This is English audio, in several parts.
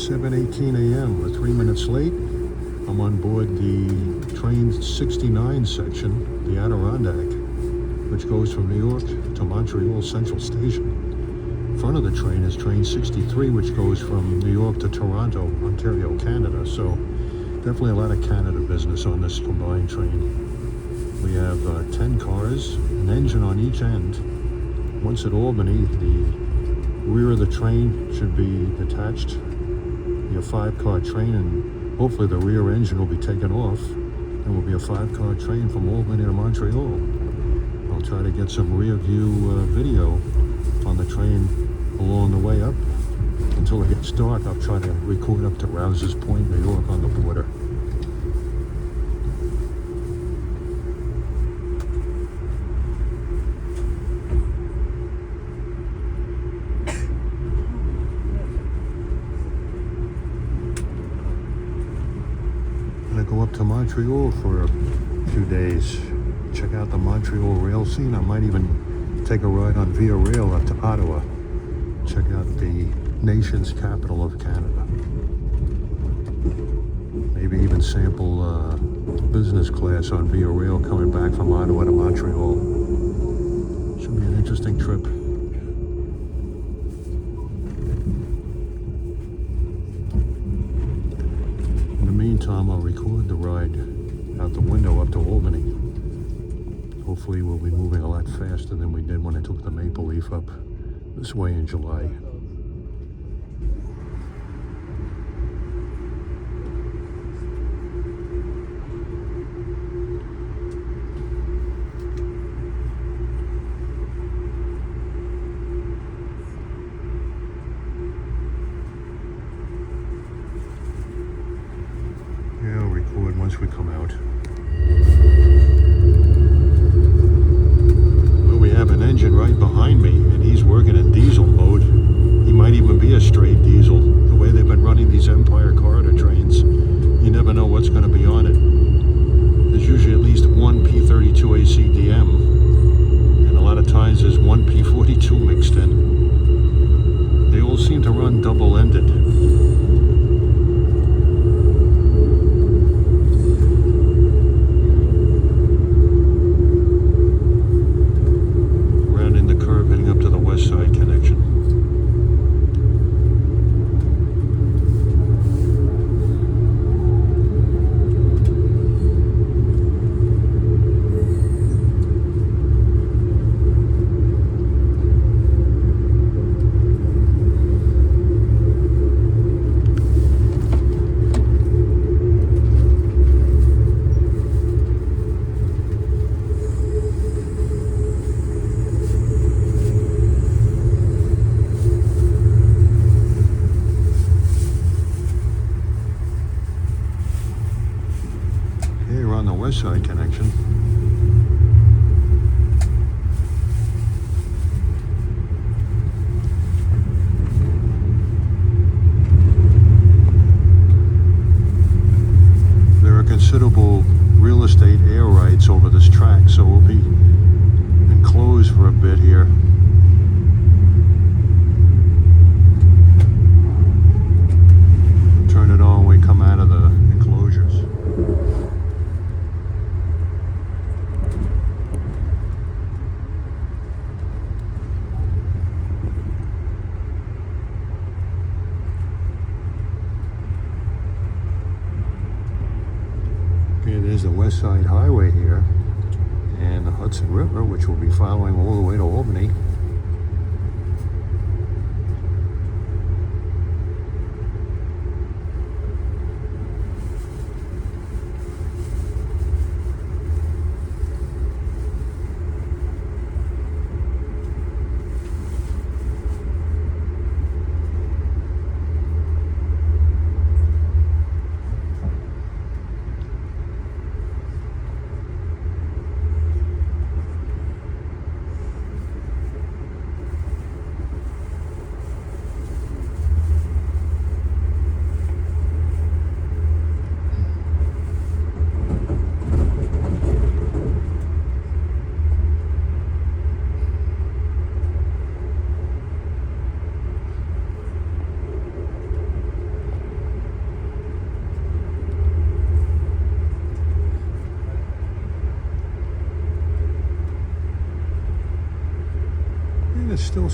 7:18 a.m. We're 3 minutes late. I'm on board the train 69 section, the Adirondack, which goes from New York to Montreal Central Station. In front of the train is train 63, which goes from New York to Toronto, Ontario, Canada. So definitely a lot of Canada business on this combined train. We have 10 cars, an engine on each end. Once at Albany, the rear of the train should be detached. Be a 5-car train, and hopefully the rear engine will be taken off. It will be a 5-car train from Albany to Montreal. I'll try to get some rear view video on the train along the way up. Until it gets dark, I'll try to record up to Rouse's Point, New York on the border. Go up to Montreal for a few days. Check out the Montreal rail scene. I might even take a ride on Via Rail up to Ottawa. Check out the nation's capital of Canada. Maybe even sample business class on Via Rail coming back from Ottawa to Montreal. Should be an interesting trip. Meantime, I'll record the ride out the window up to Albany. Hopefully we'll be moving a lot faster than we did when I took the Maple Leaf up this way in July. Once we come out. Well, we have an engine right behind me, and he's working in diesel mode. He might even be a straight diesel. The way they've been running these Empire corridor trains, you never know what's going to be on it. There's usually at least one P32 ACDM, and a lot of times there's one P42 mixed in. They all seem to run double-ended. West Side connection. There are considerable real estate air rights over this track, so we'll be enclosed for a bit here. Turn it on when we come out of the enclosures. There's the West Side Highway here and the Hudson River, which will be following all the way to Albany.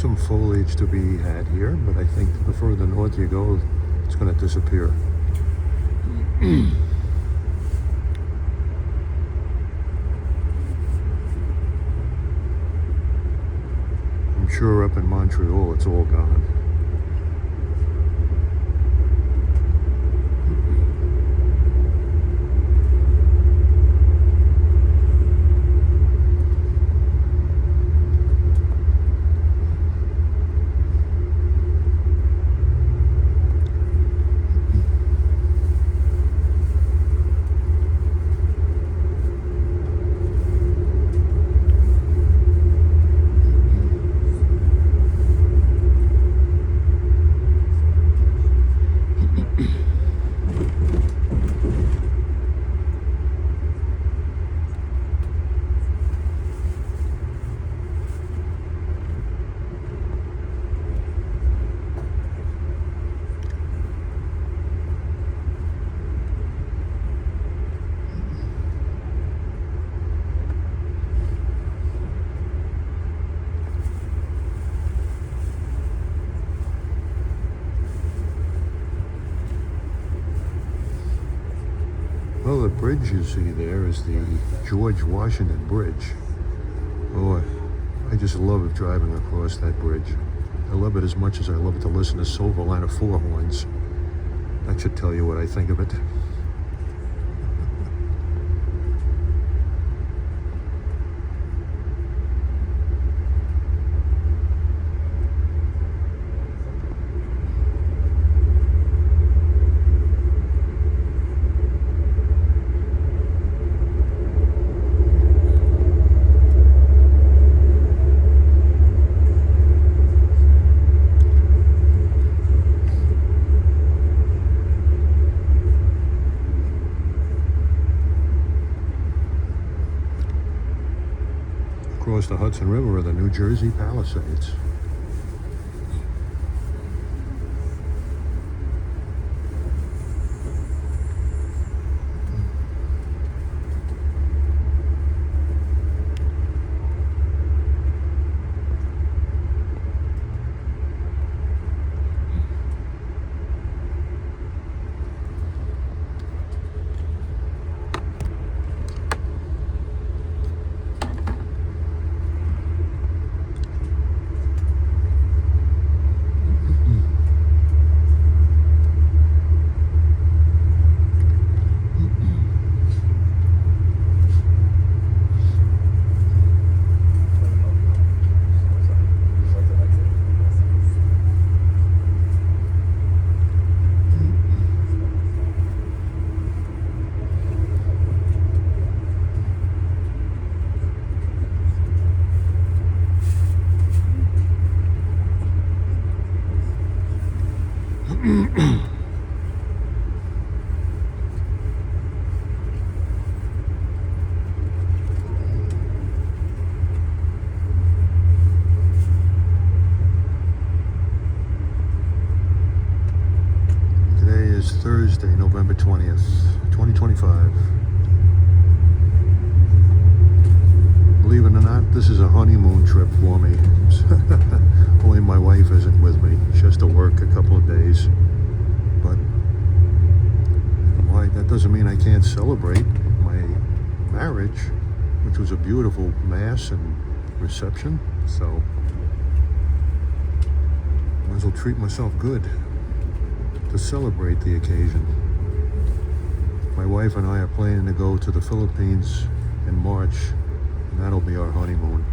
some foliage to be had here, but I think the further north you go, it's going to disappear. I'm sure up in Montreal it's all gone. Well, the bridge you see there is the George Washington Bridge. Oh, I just love driving across that bridge. I love it as much as I love to listen to Silverliner Four Horns. That should tell you what I think of it. Across the Hudson River are the New Jersey Palisades. Thursday, November 20th, 2025. Believe it or not, this is a honeymoon trip for me. Only my wife isn't with me. She has to work a couple of days. But why? That doesn't mean I can't celebrate my marriage, which was a beautiful mass and reception. So, might as well treat myself good to celebrate the occasion. My wife and I are planning to go to the Philippines in March, and that'll be our honeymoon.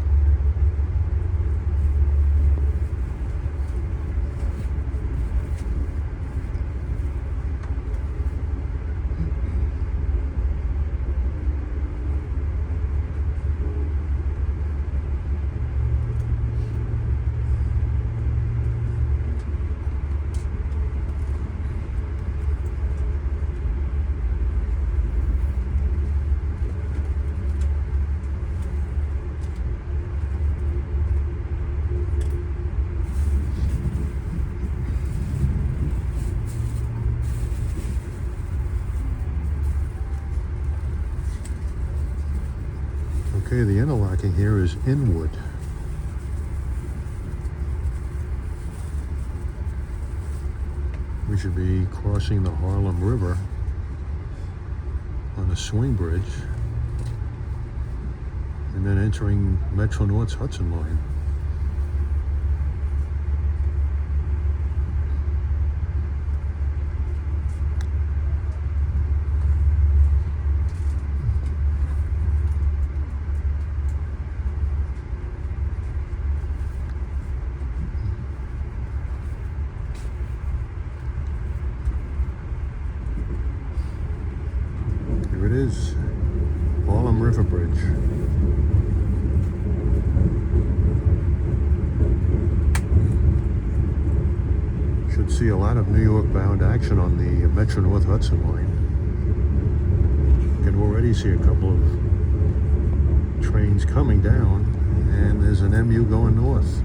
Okay, the interlocking here is Inwood. We should be crossing the Harlem River on a swing bridge and then entering Metro North's Hudson line. Here it is, Harlem River Bridge. Should see a lot of New York bound action on the Metro North Hudson line. You can already see a couple of trains coming down, and there's an MU going north.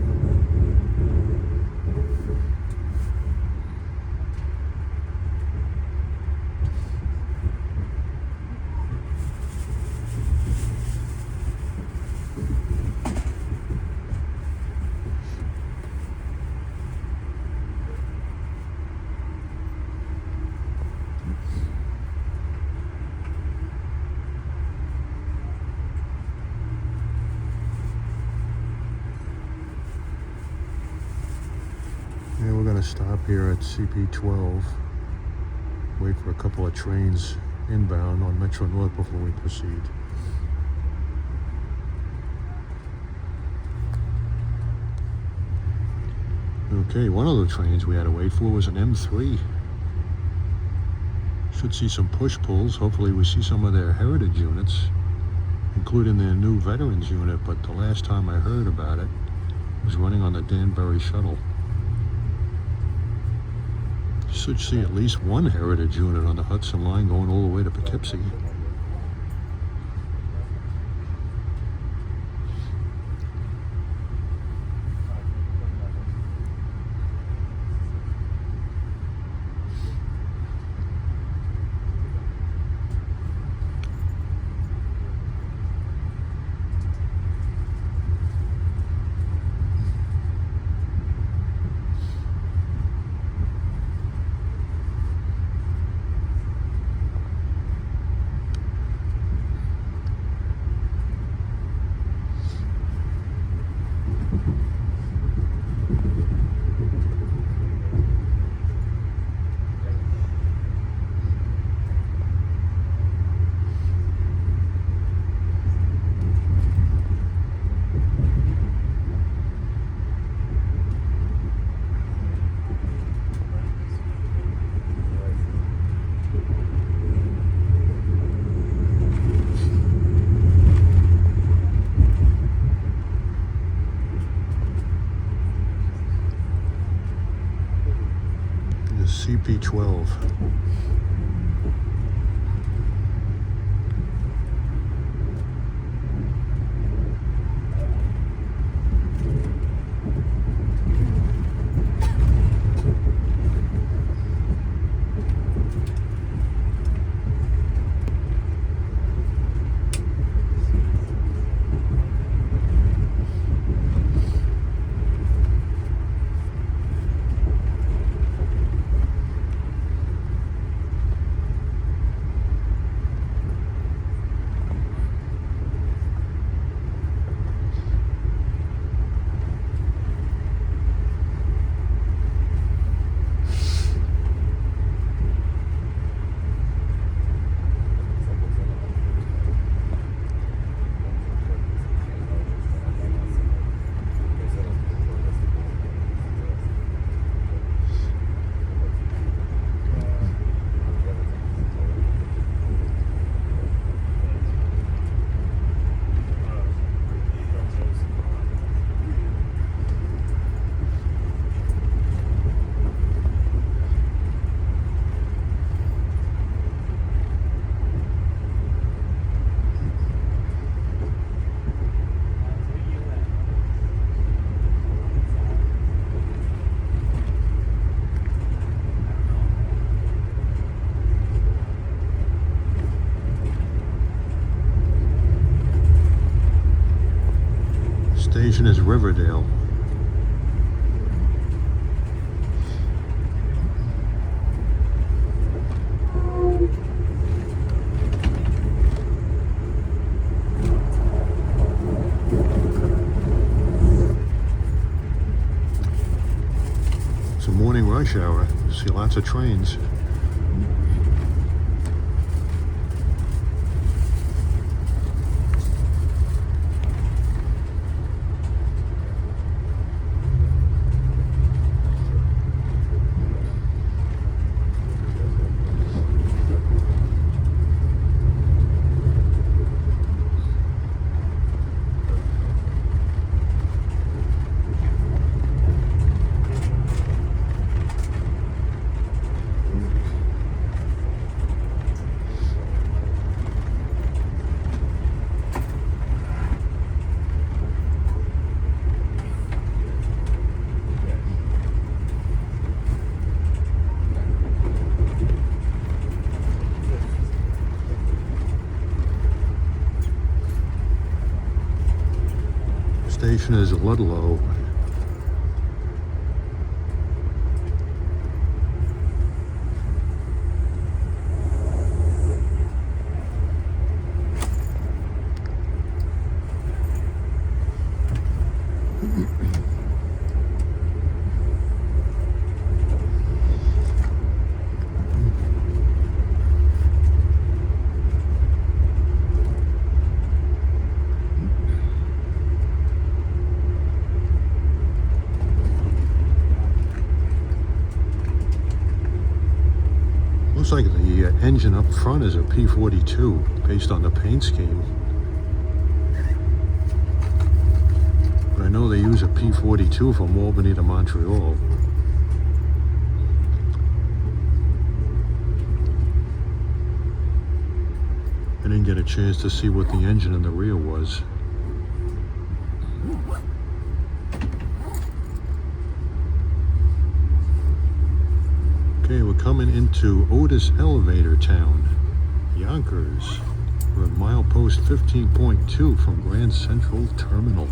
And we're going to stop here at CP12, wait for a couple of trains inbound on Metro North before we proceed. Okay, one of the trains we had to wait for was an M3. Should see some push-pulls. Hopefully we see some of their heritage units, including their new veterans unit, but the last time I heard about it was running on the Danbury shuttle. Should see at least one heritage unit on the Hudson line going all the way to Poughkeepsie. CP12. Station is Riverdale. morning rush hour. See lots of trains. Station is Ludlow. Looks like the engine up front is a P42 based on the paint scheme. But I know they use a P42 from Albany to Montreal. I didn't get a chance to see what the engine in the rear was. Okay, we're coming into Otis Elevator Town, Yonkers. We're at milepost 15.2 from Grand Central Terminal.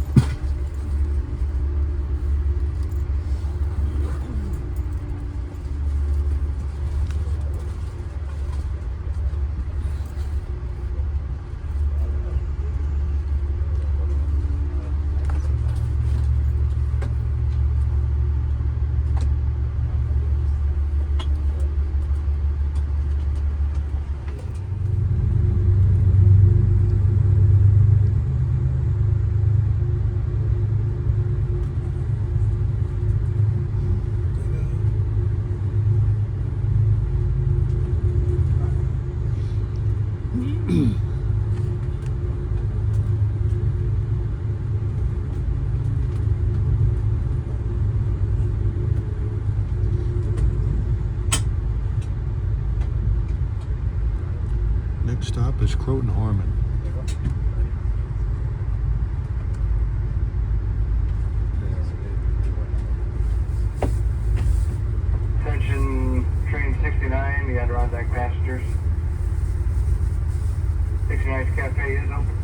Next stop is Croton-Harmon. Attention, train 69, the Adirondack passengers. 69's cafe is open.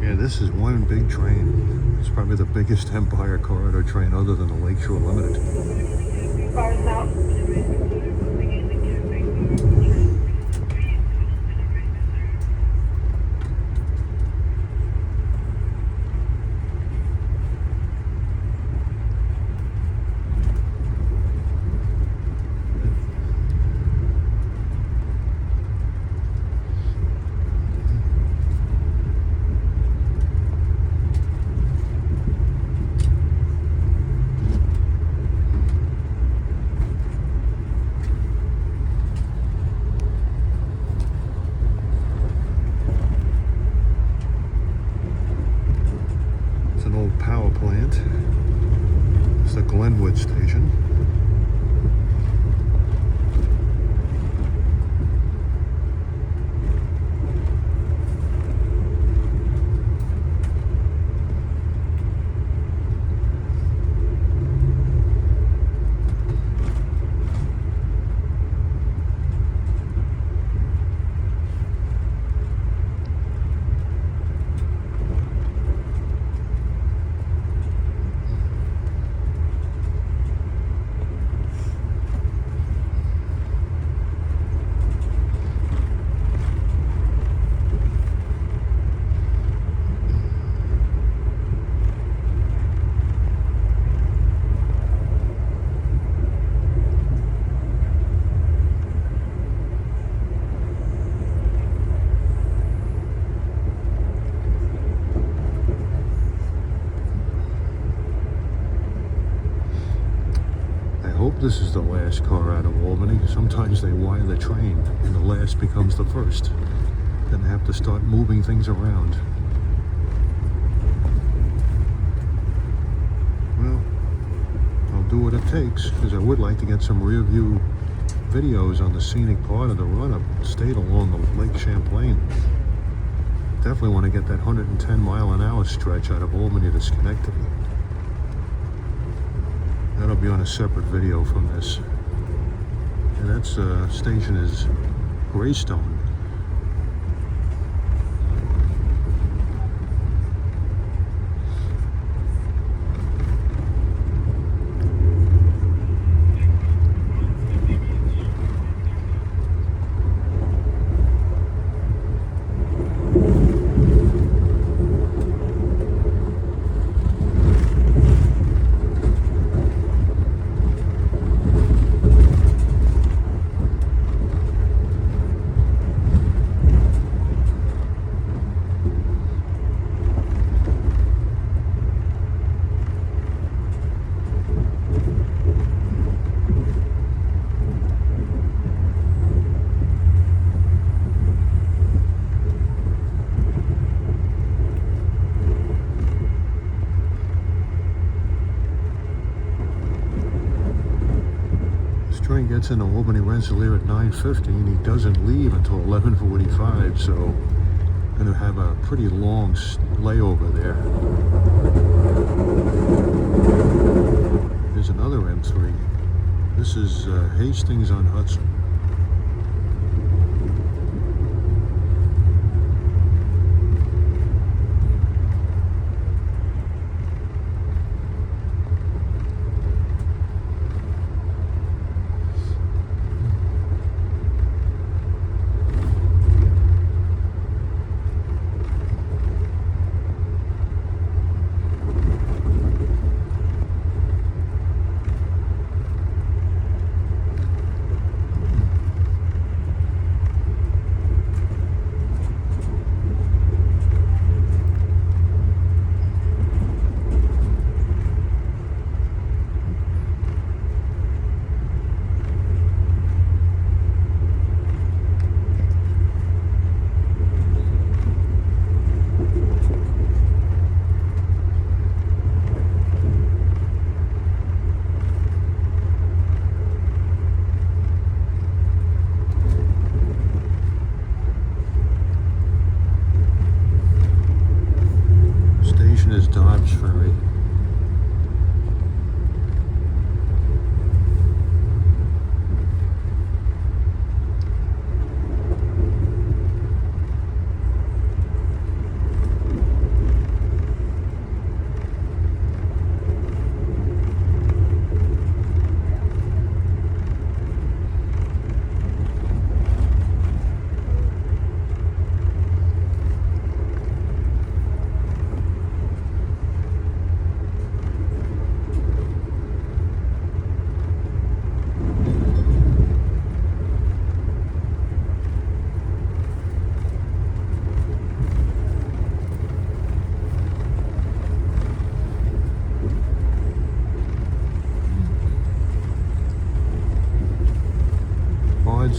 Yeah, this is one big train. It's probably the biggest Empire Corridor train other than the Lakeshore Limited. Cars out. hope this is the last car out of Albany. Sometimes they wire the train and the last becomes the first. Then they have to start moving things around. Well, I'll do what it takes, because I would like to get some rear view videos on the scenic part of the run-up state along the Lake Champlain. Definitely want to get that 110 mile an hour stretch out of Albany to Schenectady. That'll be on a separate video from this. And that station is Greystone. Train gets into Albany Rensselaer at 9:50 and he doesn't leave until 11:45, so I'm going to have a pretty long layover there. There's another M3. This is Hastings on Hudson.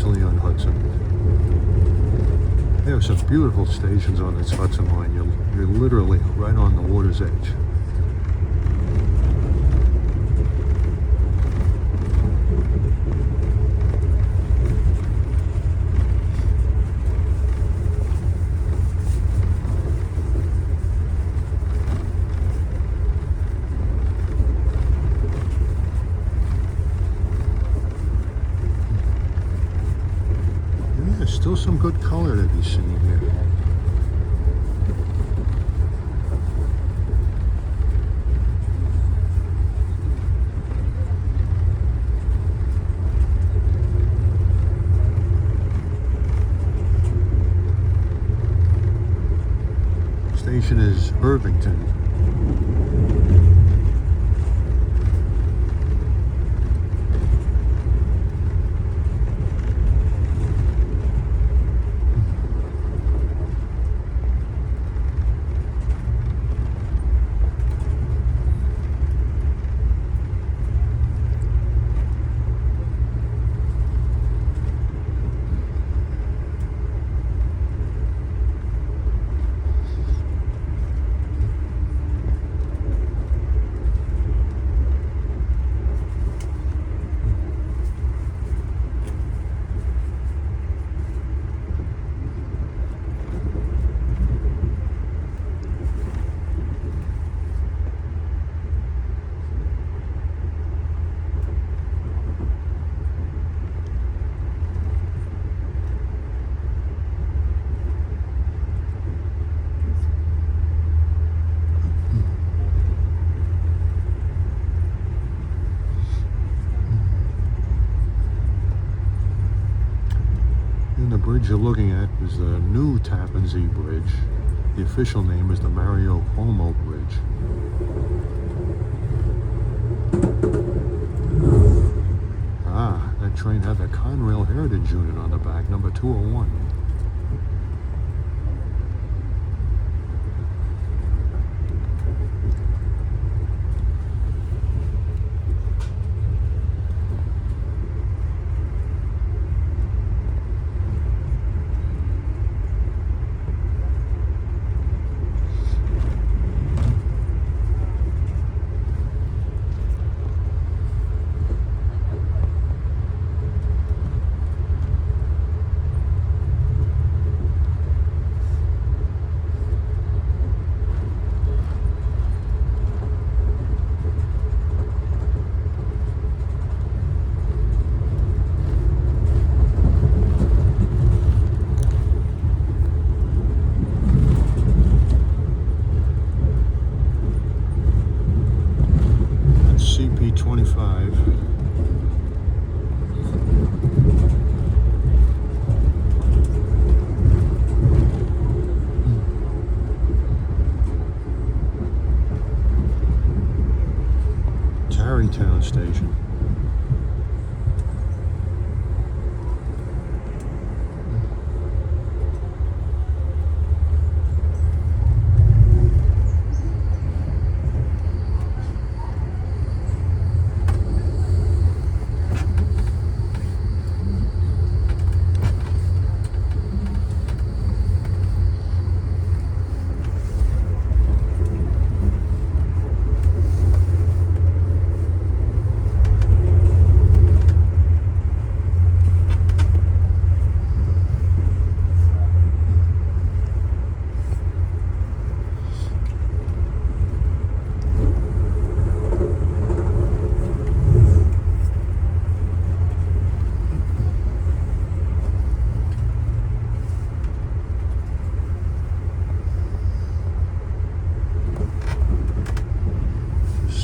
On Hudson. They have some beautiful stations on this Hudson line. You're literally right on the water's edge. Still some good color to be seen here. Station is Irvington. bridge you're looking at is the new Tappan Zee Bridge. The official name is the Mario Cuomo Bridge. Ah, that train had the Conrail Heritage Unit on the back, number 201. CP25. Tarrytown Station.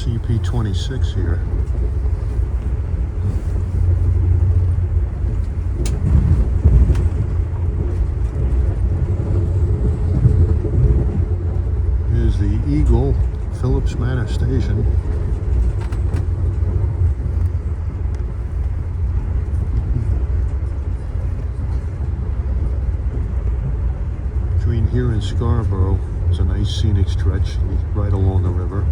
CP26 here. Here's the Eagle Phillips Manor Station. Between here and Scarborough is a nice scenic stretch right along the river.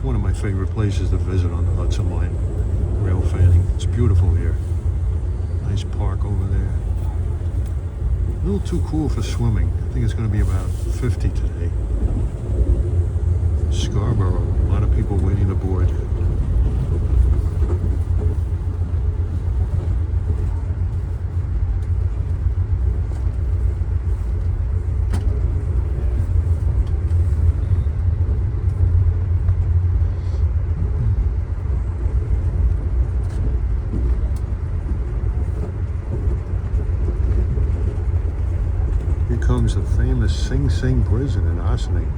one of my favorite places to visit on the Hudson Line. Rail fanning. It's beautiful here. Nice park over there. A little too cool for swimming. I think it's going to be about 50 today. Scarborough. A lot of people waiting to board. Comes the famous Sing Sing prison in Ossining.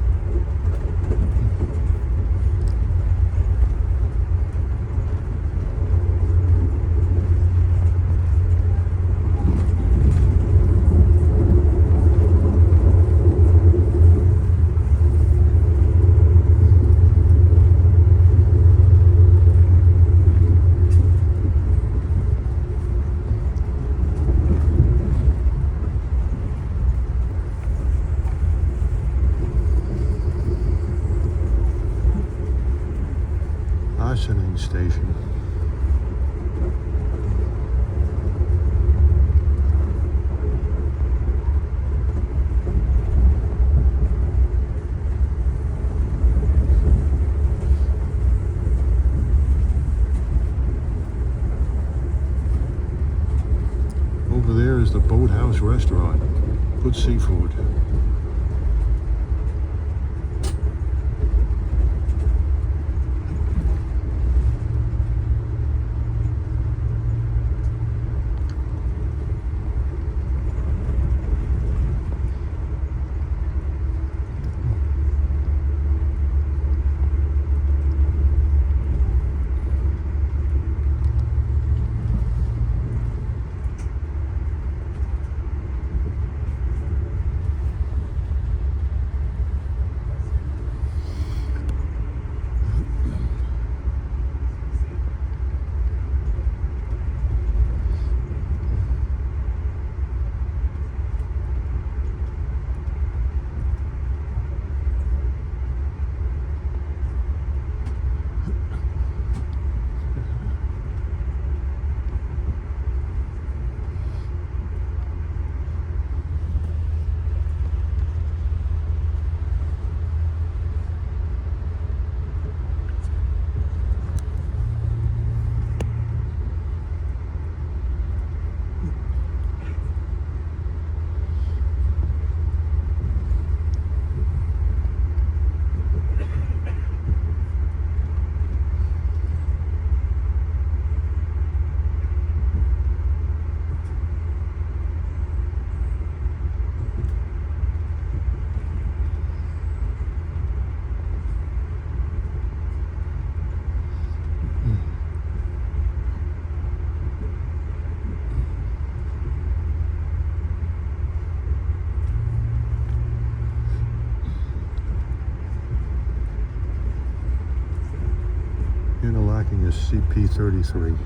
Ossining Station. Over there is the Boathouse Restaurant. Good seafood. Interlocking is CP33.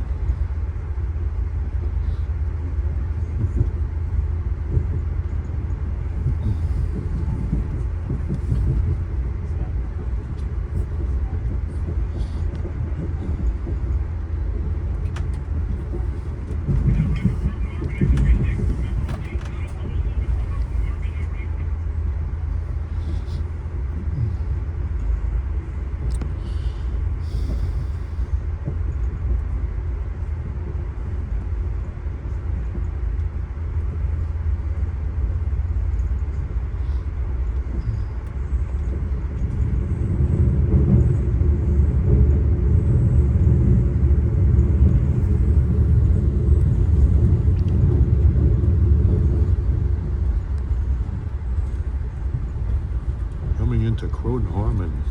To Croton-Harmon,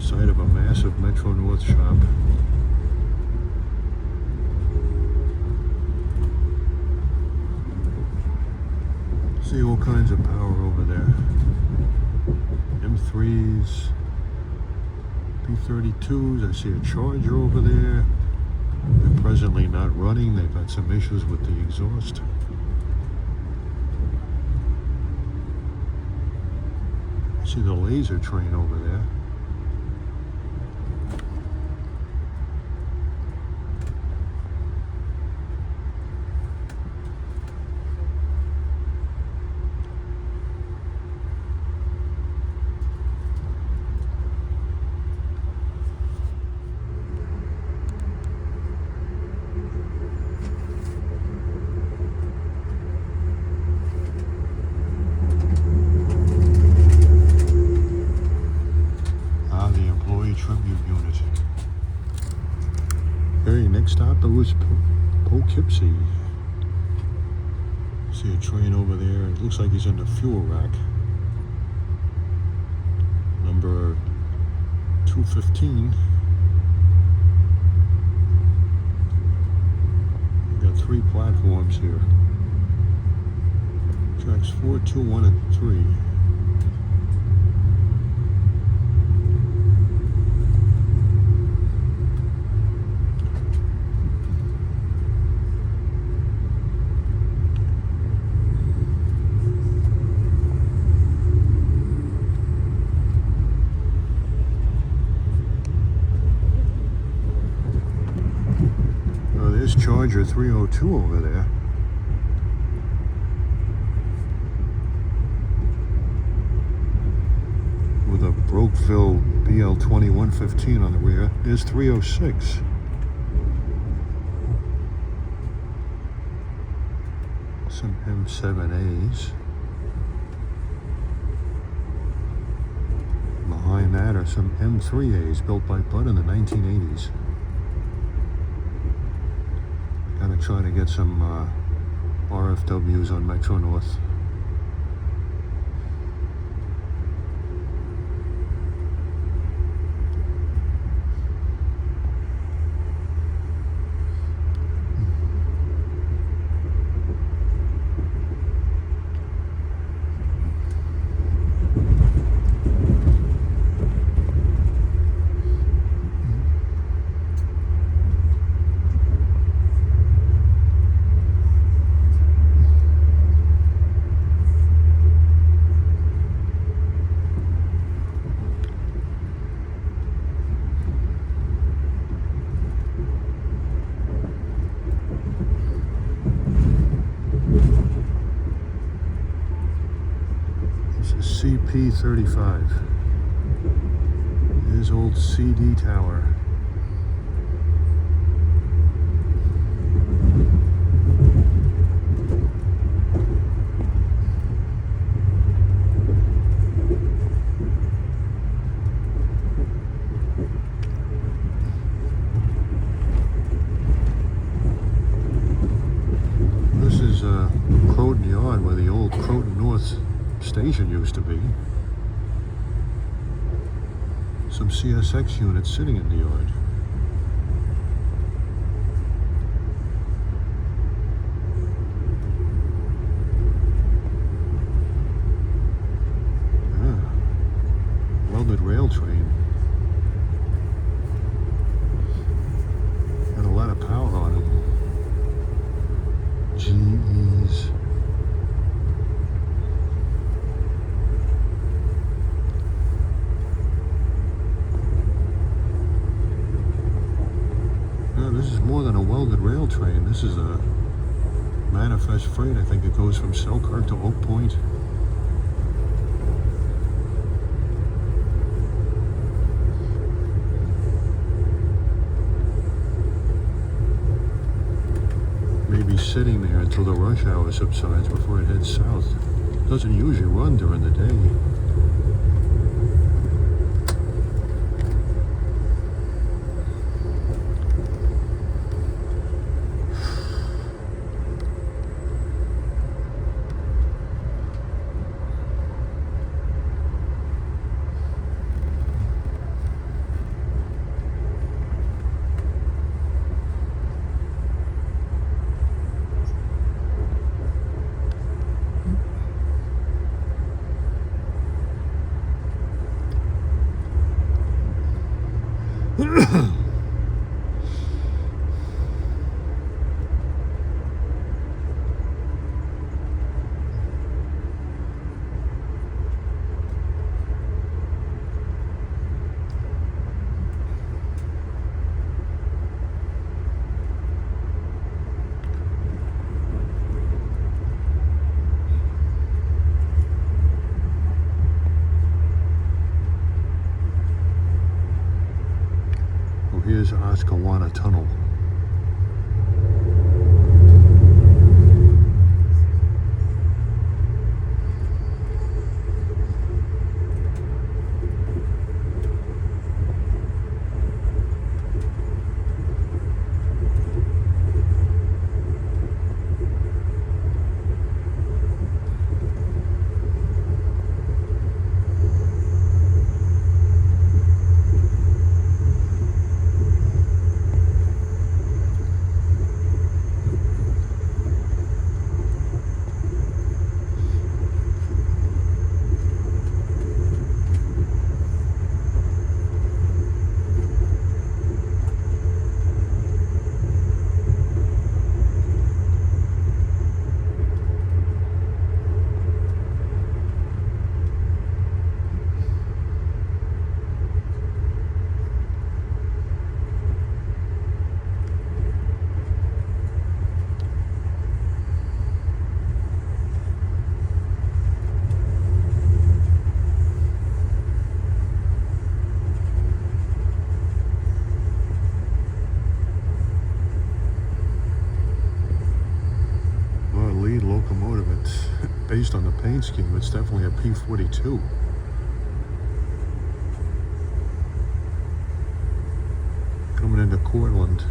site of a massive Metro North shop. See all kinds of power over there. M3s, P32s. I see a Charger over there. They're presently not running. They've had some issues with the exhaust. See the laser train over there. it was Poughkeepsie. See a train over there. It looks like he's in the fuel rack. Number 215. We got 3 platforms here. Tracks 4, 2, 1, and 3. There's Charger 302 over there. With a Brokeville BL 2115 on the rear. There's 306. Some M7As. Behind that are some M3As built by Bud in the 1980s. Gonna try to get some RFWs on Metro North. CP35. Here's old CD Tower. This is Croton Yard, where the old Croton North station used to be. Some CSX units sitting in the yard. Welded rail train. Got a lot of power on it. GEs. This is more than a welded rail train. This is a manifest freight. I think it goes from Selkirk to Oak Point. Maybe sitting there until the rush hour subsides before it heads south. Doesn't usually run during the day. Here's Oscawana Tunnel. based on the paint scheme, it's definitely a P42. Coming into Cortland.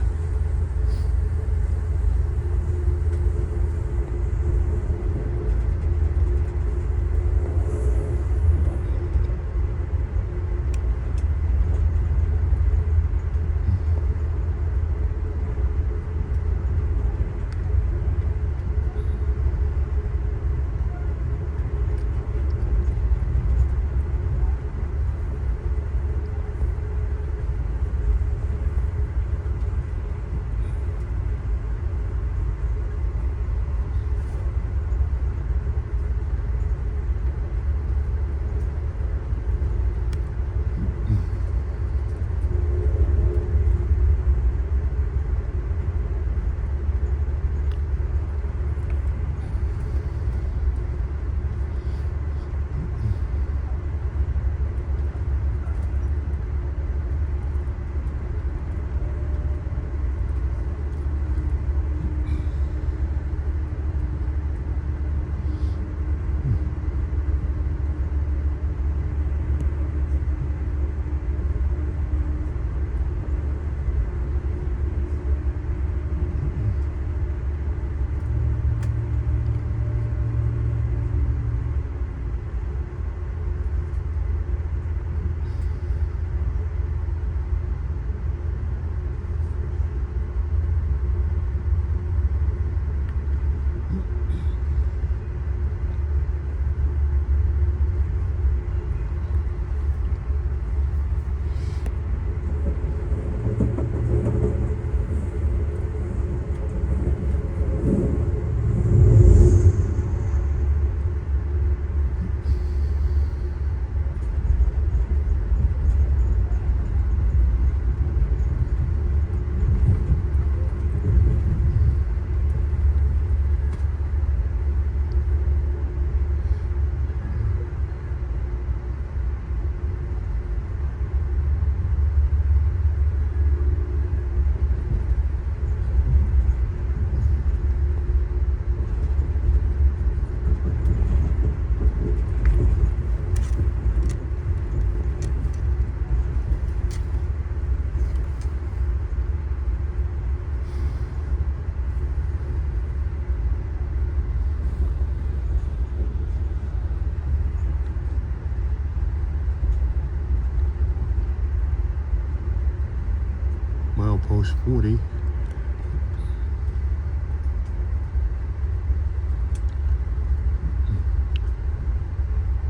Milepost 40.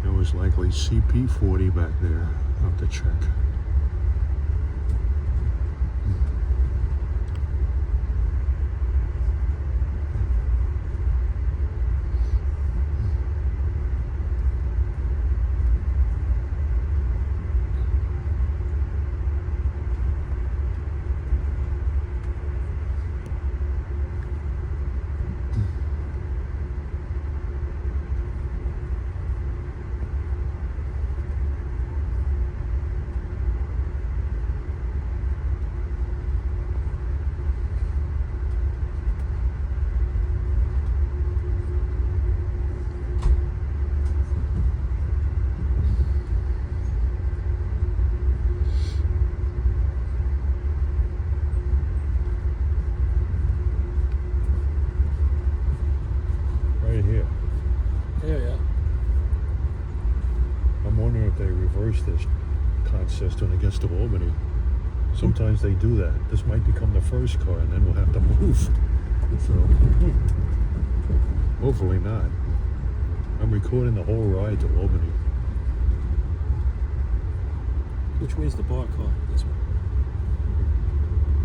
There was likely CP 40 back there. I'll have to check. This contest when it gets to Albany. Sometimes they do that. This might become the first car and then we'll have to move. So, hopefully not. I'm recording the whole ride to Albany. Which way's the bar car? This one?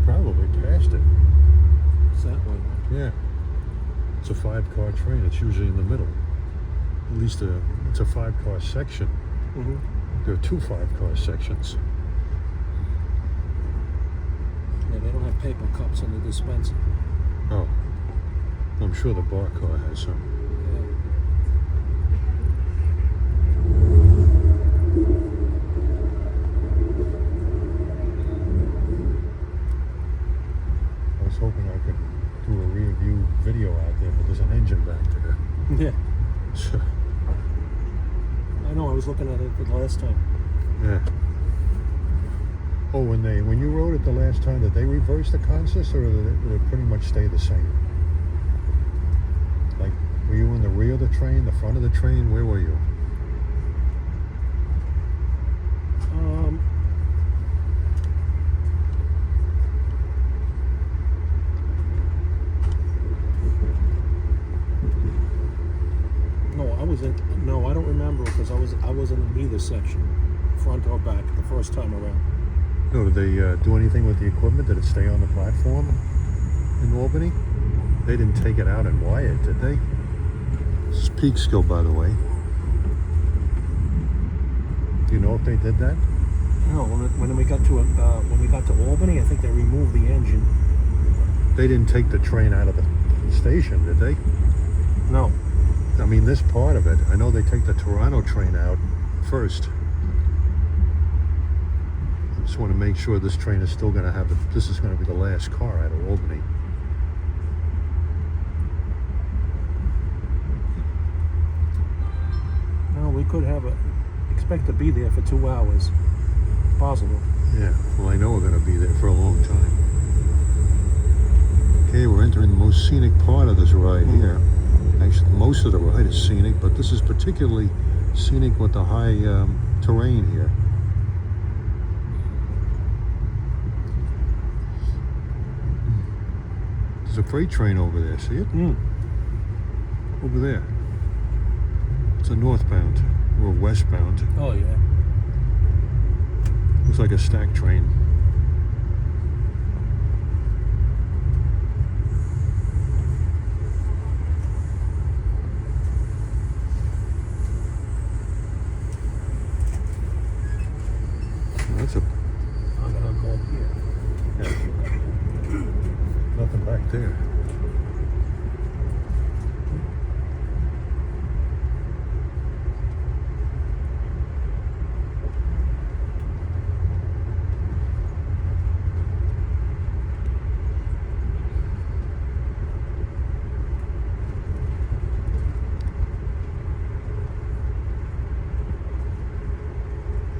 Probably past it. It's that way, right? Yeah. It's a 5-car train. It's usually in the middle. At least it's a 5-car section. Mm-hmm. There are 2 5-car sections. Yeah, they don't have paper cups in the dispenser. Oh. I'm sure the bar car has some. I was hoping I could do a rear view video out there, but there's an engine back there. Yeah. I know, I was looking at it the last time. Yeah. Oh, when you rode it the last time, did they reverse the consist, or did it pretty much stay the same? Like, were you in the rear of the train, the front of the train? Where were you? No, I don't remember because I wasn't in either section, front or back, the first time around. No, did they do anything with the equipment? Did it stay on the platform in Albany? They didn't take it out and wire it, did they? This is Peekskill, by the way. Do you know if they did that? No, when we got to Albany, I think they removed the engine. They didn't take the train out of the station, did they? No. I mean, this part of it, I know they take the Toronto train out first. I just want to make sure this train is still going to have this is going to be the last car out of Albany. No, we could expect to be there for 2 hours. Possible. Yeah, well, I know we're going to be there for a long time. Okay, we're entering the most scenic part of this ride here. Actually, most of the ride is scenic, but this is particularly scenic with the high terrain here. There's a freight train over there, see it? Over there. It's a northbound or westbound. Oh, yeah. Looks like a stack train. That's a... I'm gonna go up here. Yeah. Nothing back there.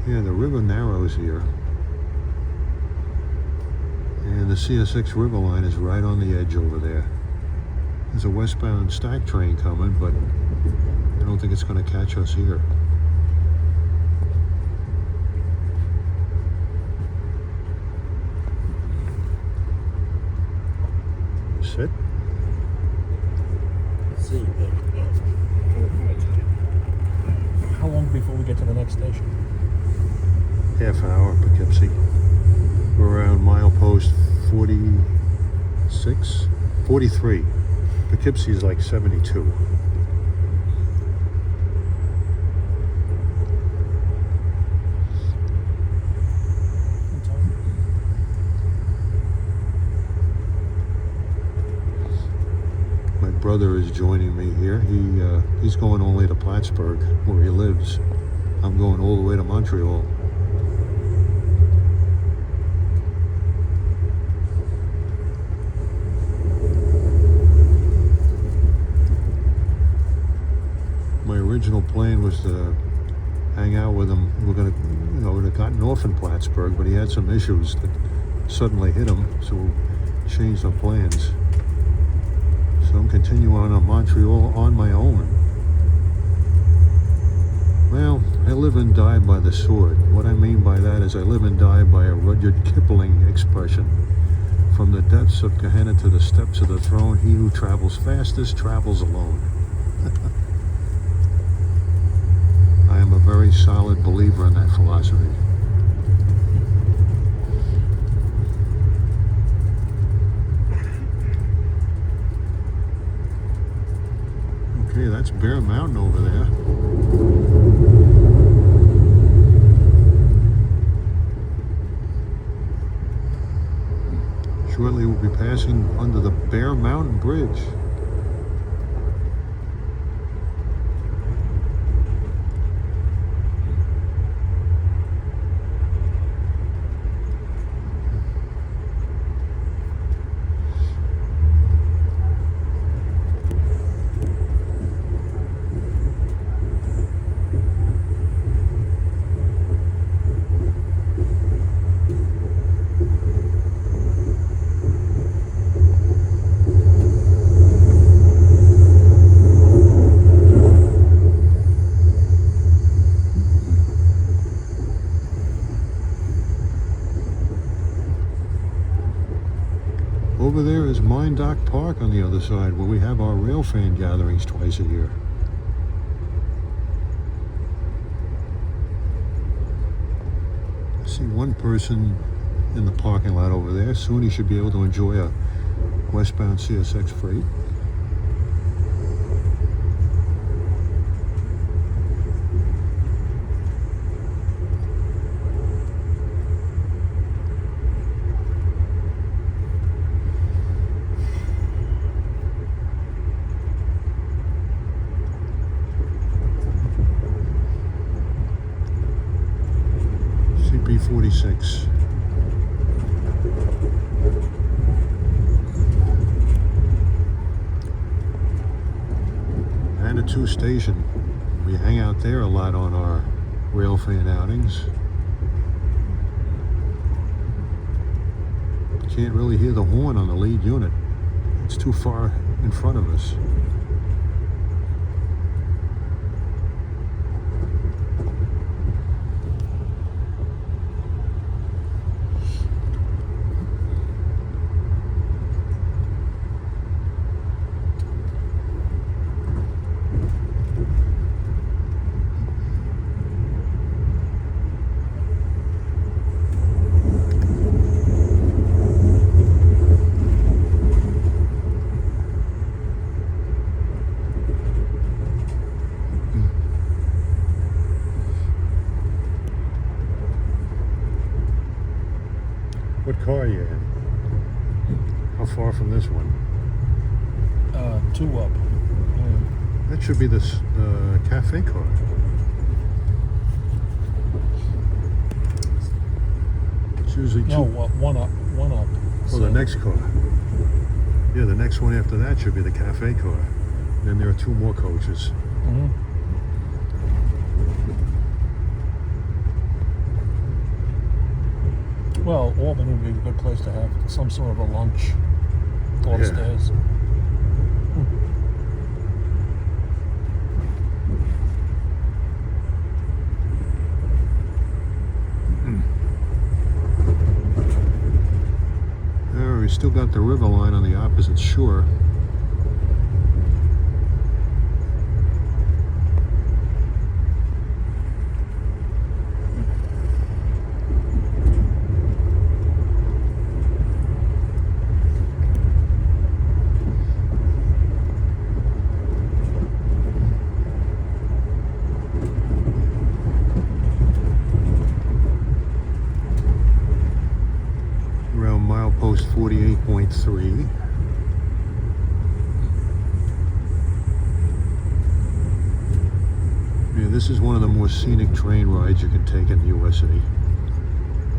Yeah, the river narrows here. And the CSX River line is right on the edge over there. There's a westbound stack train coming, but I don't think it's going to catch us here. Sit. Let's see. How long before we get to the next station? Half an hour in Poughkeepsie. We're around milepost 46, 43. Poughkeepsie is like 72. My brother is joining me here. He's going all the way to Plattsburgh, where he lives. I'm going all the way to Montreal. My original plan was to hang out with him. We're gonna, would have gotten off in Plattsburgh, but he had some issues that suddenly hit him, so we changed our plans. So I'm continuing on Montreal on my own. Well, I live and die by the sword. What I mean by that is I live and die by a Rudyard Kipling expression. From the depths of Gehenna to the steps of the throne, he who travels fastest travels alone. I am a very solid believer in that philosophy. Okay, that's Bear Mountain over there. Shortly we'll be passing under the Bear Mountain Bridge. Adirondack Park on the other side, where we have our rail fan gatherings twice a year. I see one person in the parking lot over there. Soon he should be able to enjoy a westbound CSX freight. CP46. Manitou Station. We hang out there a lot on our rail fan outings. Can't really hear the horn on the lead unit. It's too far in front of us. What car are you in? How far from this one? 2 up. That should be this cafe car. It's usually two. No, 1 up. 1 up. Oh, the next car. Yeah, the next one after that should be the cafe car. Then there are 2 more coaches. Mm-hmm. Well, Albany would be a good place to have some sort of a lunch upstairs. We still got the river line on the opposite shore. Milepost 48.3. Yeah, this is one of the more scenic train rides you can take in the USA.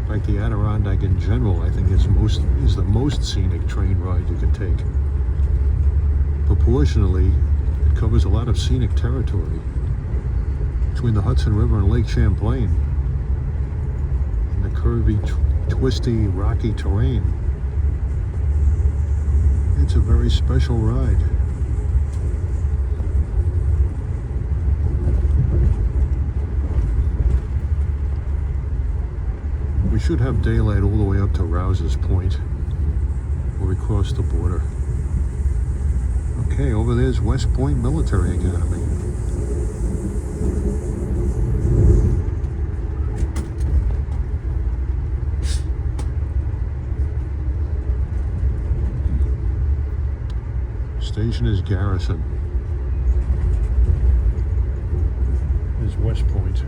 Like the Adirondack in general, I think is the most scenic train ride you can take. Proportionally, it covers a lot of scenic territory between the Hudson River and Lake Champlain, and the curvy, twisty, rocky terrain. It's a very special ride. We should have daylight all the way up to Rouse's Point, where we cross the border. Okay, over there's West Point Military Academy. Station is Garrison. Is West Point.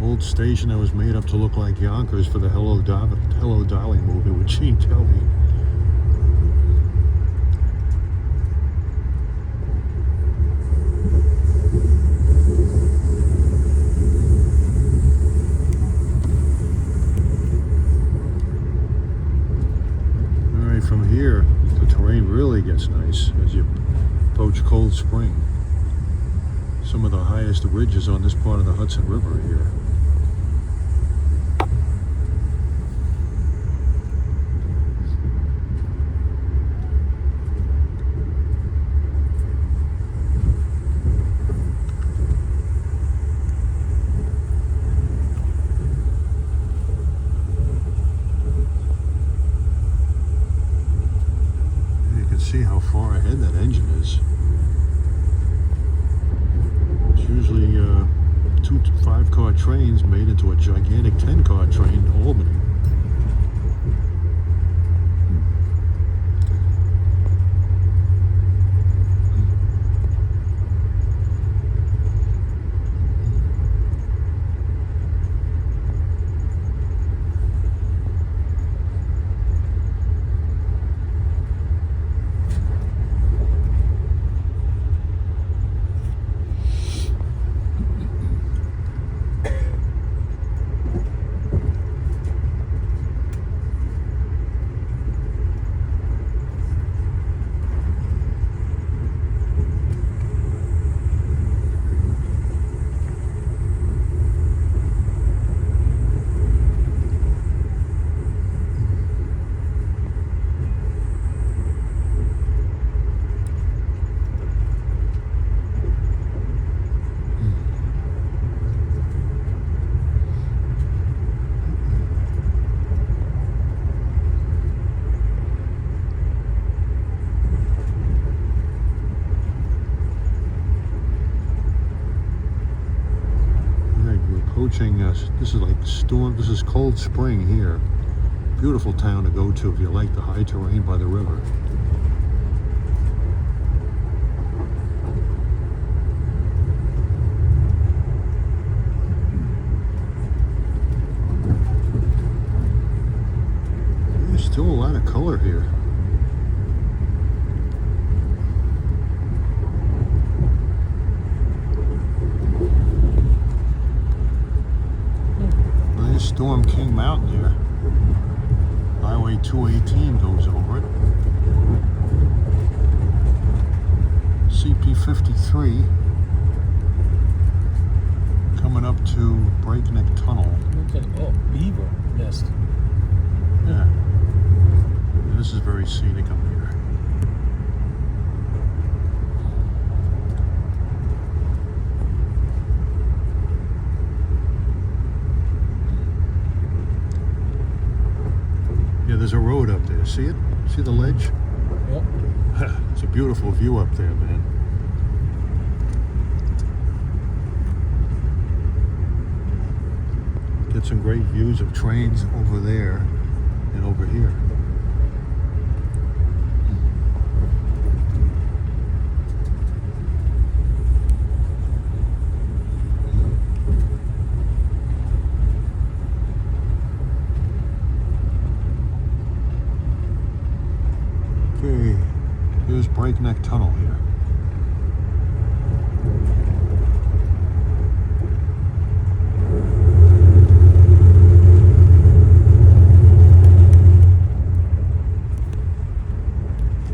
Old station that was made up to look like Yonkers for the Hello Dolly movie with Gene Kelly. From here, the terrain really gets nice as you approach Cold Spring. Some of the highest ridges on this part of the Hudson River here. See how far ahead that engine is. It's usually 2 5-car trains made into a gigantic 10-car train to Albany. This is like storm. This is Cold Spring here. Beautiful town to go to if you like the high terrain by the river. There's still a lot of color here. Storm King Mountain here. Highway 218 goes over it. CP 53 coming up to Breakneck Tunnel. Looks like, oh, beaver nest. Yeah. This is very scenic up here. Yeah, there's a road up there. See it? See the ledge? Yep. It's a beautiful view up there, man. Get some great views of trains over there and over here. Okay, here's Breakneck Tunnel here.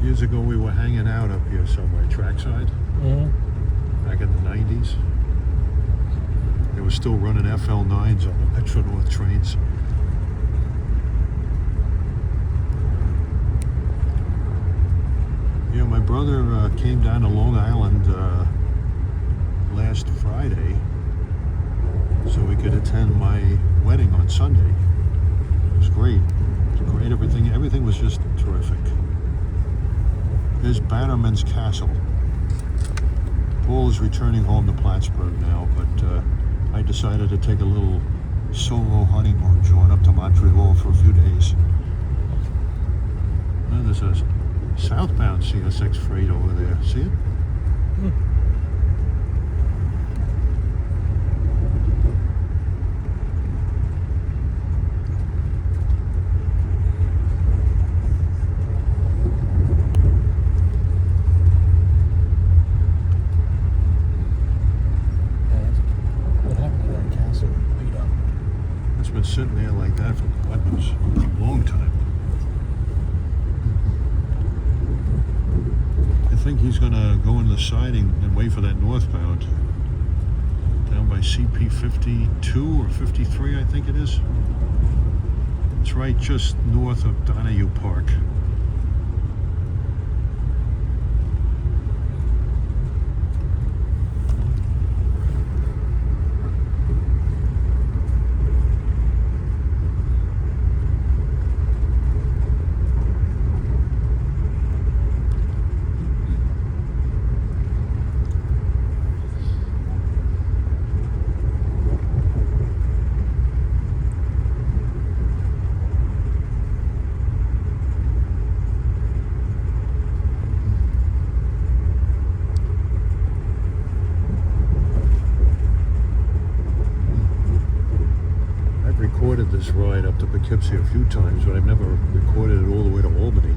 Years ago we were hanging out up here somewhere, trackside, back in the 90s. They were still running FL9s on the Metro North trains. Yeah, my brother came down to Long Island last Friday so we could attend my wedding on Sunday. It was great. It was great. Everything was just terrific. Here's Bannerman's Castle. Paul is returning home to Plattsburgh now, but I decided to take a little solo honeymoon jaunt up to Montreal for a few days. And there's a southbound CSX freight over there. See it? What happened to that castle? Beat up. It's been sitting there like that for God knows a long time. I think he's gonna go in the siding and wait for that northbound down by CP 52 or 53, I think it is. It's right just north of Donahue Park. this ride up to Poughkeepsie a few times, but I've never recorded it all the way to Albany.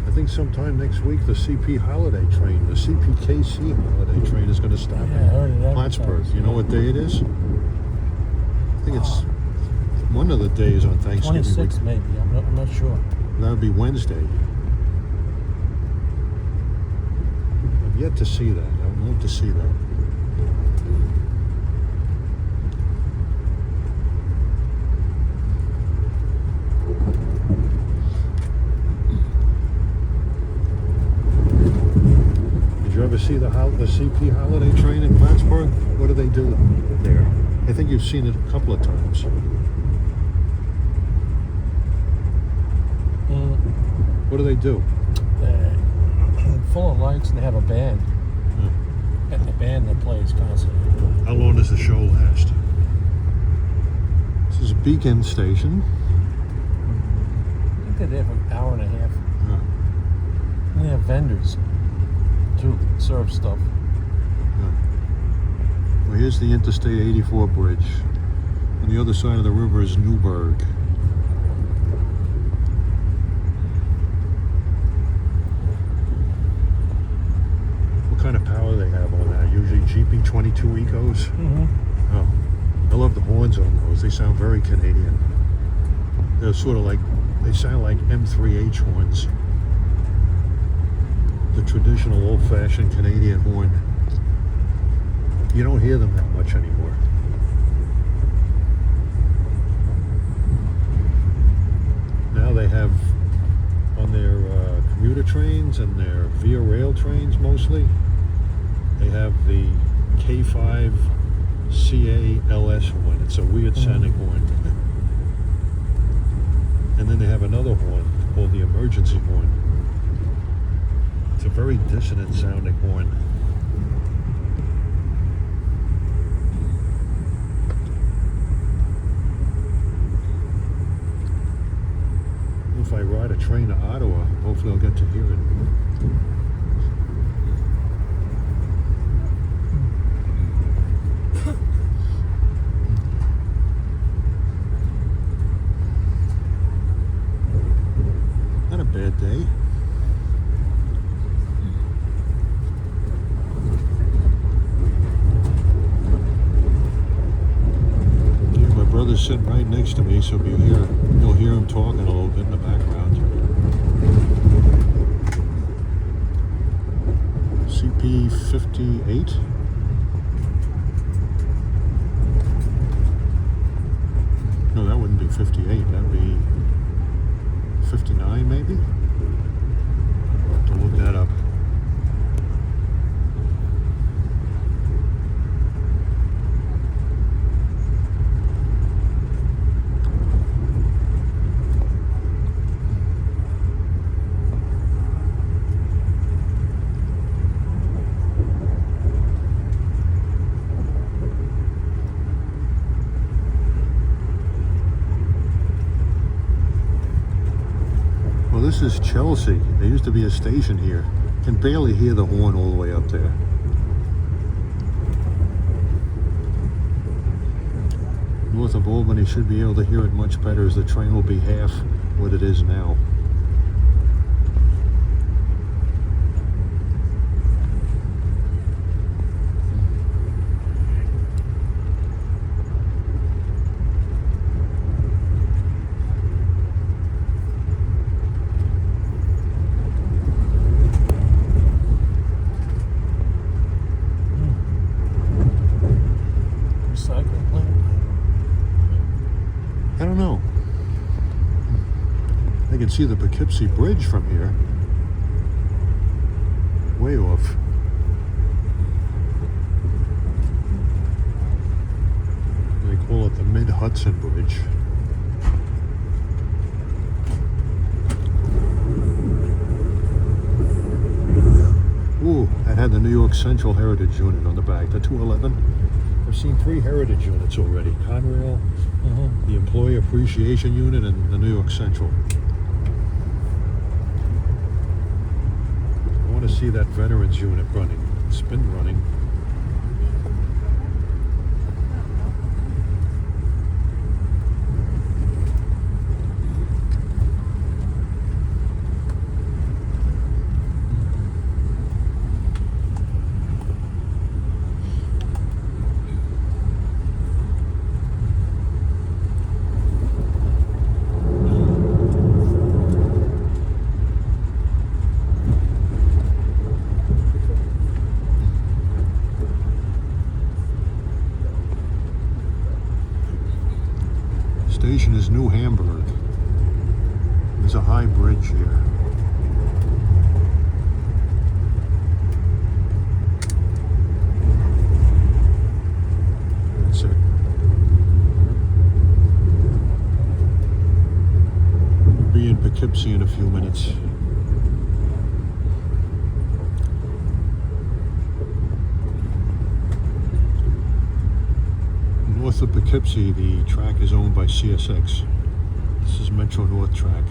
I think sometime next week the CP holiday train, the CPKC holiday train is going to stop Yeah, I heard in it Plattsburgh. advertised, You know yeah. what day it is? I think it's one of the days on Thanksgiving. 26 maybe. I'm not sure. That would be Wednesday. I've yet to see that. I would love to see that. Did you ever see the CP holiday train in Plattsburgh? What do they do there? I think you've seen it a couple of times. What do they do? They're full of lights and they have a band. And the band that plays constantly. How long does the show last? This is Beacon Station. I think they're there for an hour and a half. Yeah. And they have vendors too, that serve stuff. Well, here's the Interstate 84 bridge. On the other side of the river is Newburgh. What kind of power they have on that? Usually GP22 Ecos? Mm-hmm. Oh, I love the horns on those. They sound very Canadian. They're sort of like, they sound like M3H horns. The traditional old-fashioned Canadian horn. You don't hear them that much anymore. Now they have on their commuter trains and their via rail trains mostly, they have the K5 CALS horn. It's a weird sounding horn. And then they have another horn called the emergency horn. It's a very dissonant sounding horn. If I ride a train to Ottawa, hopefully I'll get to hear it. Not a bad day. Yeah, my brother's sitting right next to me, so you'll hear him talking a little bit in the background. CP 58. No, that wouldn't be 58. That'd be 59, maybe? I'll have to look that up. This is Chelsea. There used to be a station here. Can barely hear the horn all the way up there. North of Albany should be able to hear it much better, as the train will be half what it is now. I don't know. I can see the Poughkeepsie Bridge from here. Way off. They call it the Mid-Hudson Bridge. Ooh, that had the New York Central Heritage Unit on the back, the 211. I've seen 3 heritage units already. Conrail, the Employee Appreciation Unit, and the New York Central. I want to see that Veterans Unit running. It's been running. Station is New Hamburg. There's a high bridge here. That's it. We'll be in Poughkeepsie in a few minutes. North of Poughkeepsie, the track is owned by CSX. This is Metro North track.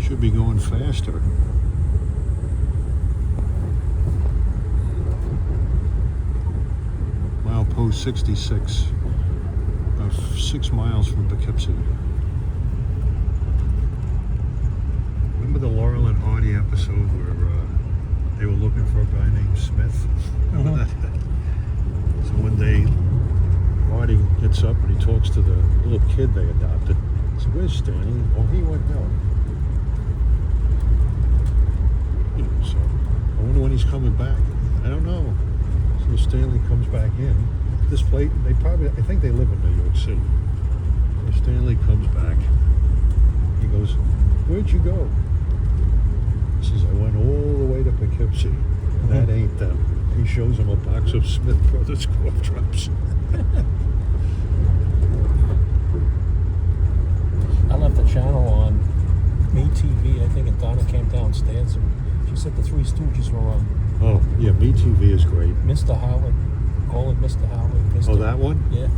Should be going faster. Milepost 66, about 6 miles from Poughkeepsie. Remember the Laurel and Hardy episode where they were looking for a guy named Smith? Remember that? So one day, Hardy gets up and he talks to the little kid they adopted. So where's Stanley? Oh, he went no. So I wonder when he's coming back. I don't know. So Stanley comes back in. This place, I think they live in New York City. So Stanley comes back. He goes, "Where'd you go?" He says, "I went all the way to Poughkeepsie. That ain't them." He shows him a box of Smith Brothers cough drops. I left the channel on MeTV, I think, and Donna came downstairs and she said the Three Stooges were on. Oh, yeah, MeTV is great. Mr. Howard. Call it Mr. Howard. Mr. Oh, that one? Yeah.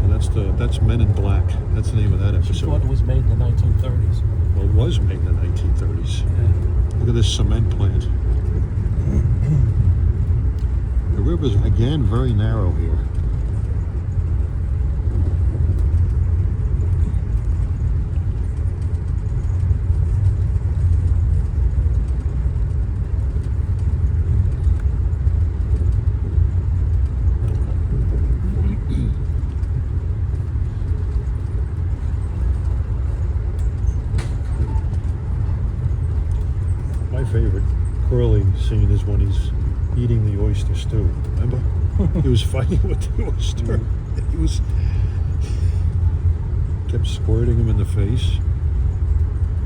And that's Men in Black. That's the name of that episode. She thought it was made in the 1930s. Well, it was made in the 1930s. Yeah. Look at this cement plant. The river's, again, very narrow here. My favorite Curly scene is when he's eating the oyster stew. Remember? He was fighting with the oyster. He kept squirting him in the face.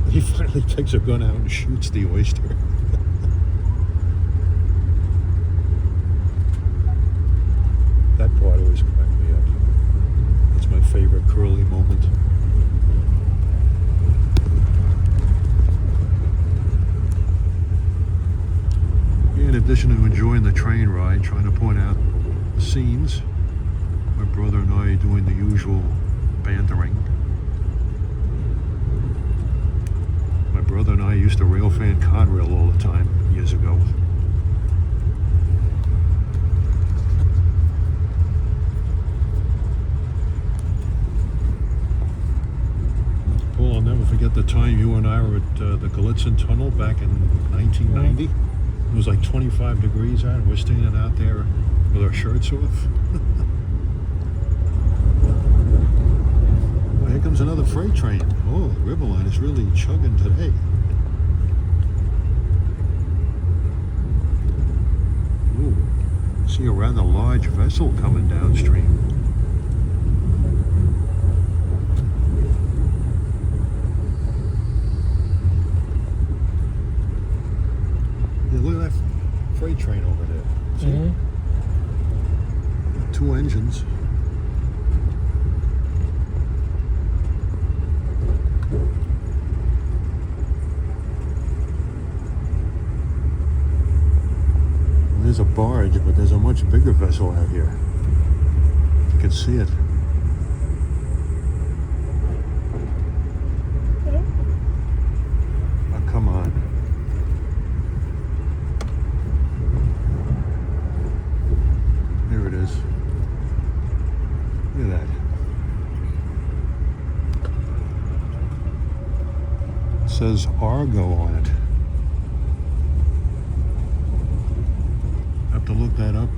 He finally takes a gun out and shoots the oyster. That part always cracked me up. That's my favorite Curly moment. In addition to enjoying the train ride, trying to point out the scenes, my brother and I are doing the usual bantering. My brother and I used to railfan Conrail all the time years ago. Paul, I'll never forget the time you and I were at the Gallitzin Tunnel back in 1990. It was like 25 degrees out, and we're standing out there with our shirts off. Well, here comes another freight train. Oh, the Riverline is really chugging today. Ooh, see a rather large vessel coming downstream. Look at that freight train over there. See? 2 engines. there's a barge, but there's a much bigger vessel out here. You can see it. Oh, come on. There it is. Look at that. It says Argo on it. To look that up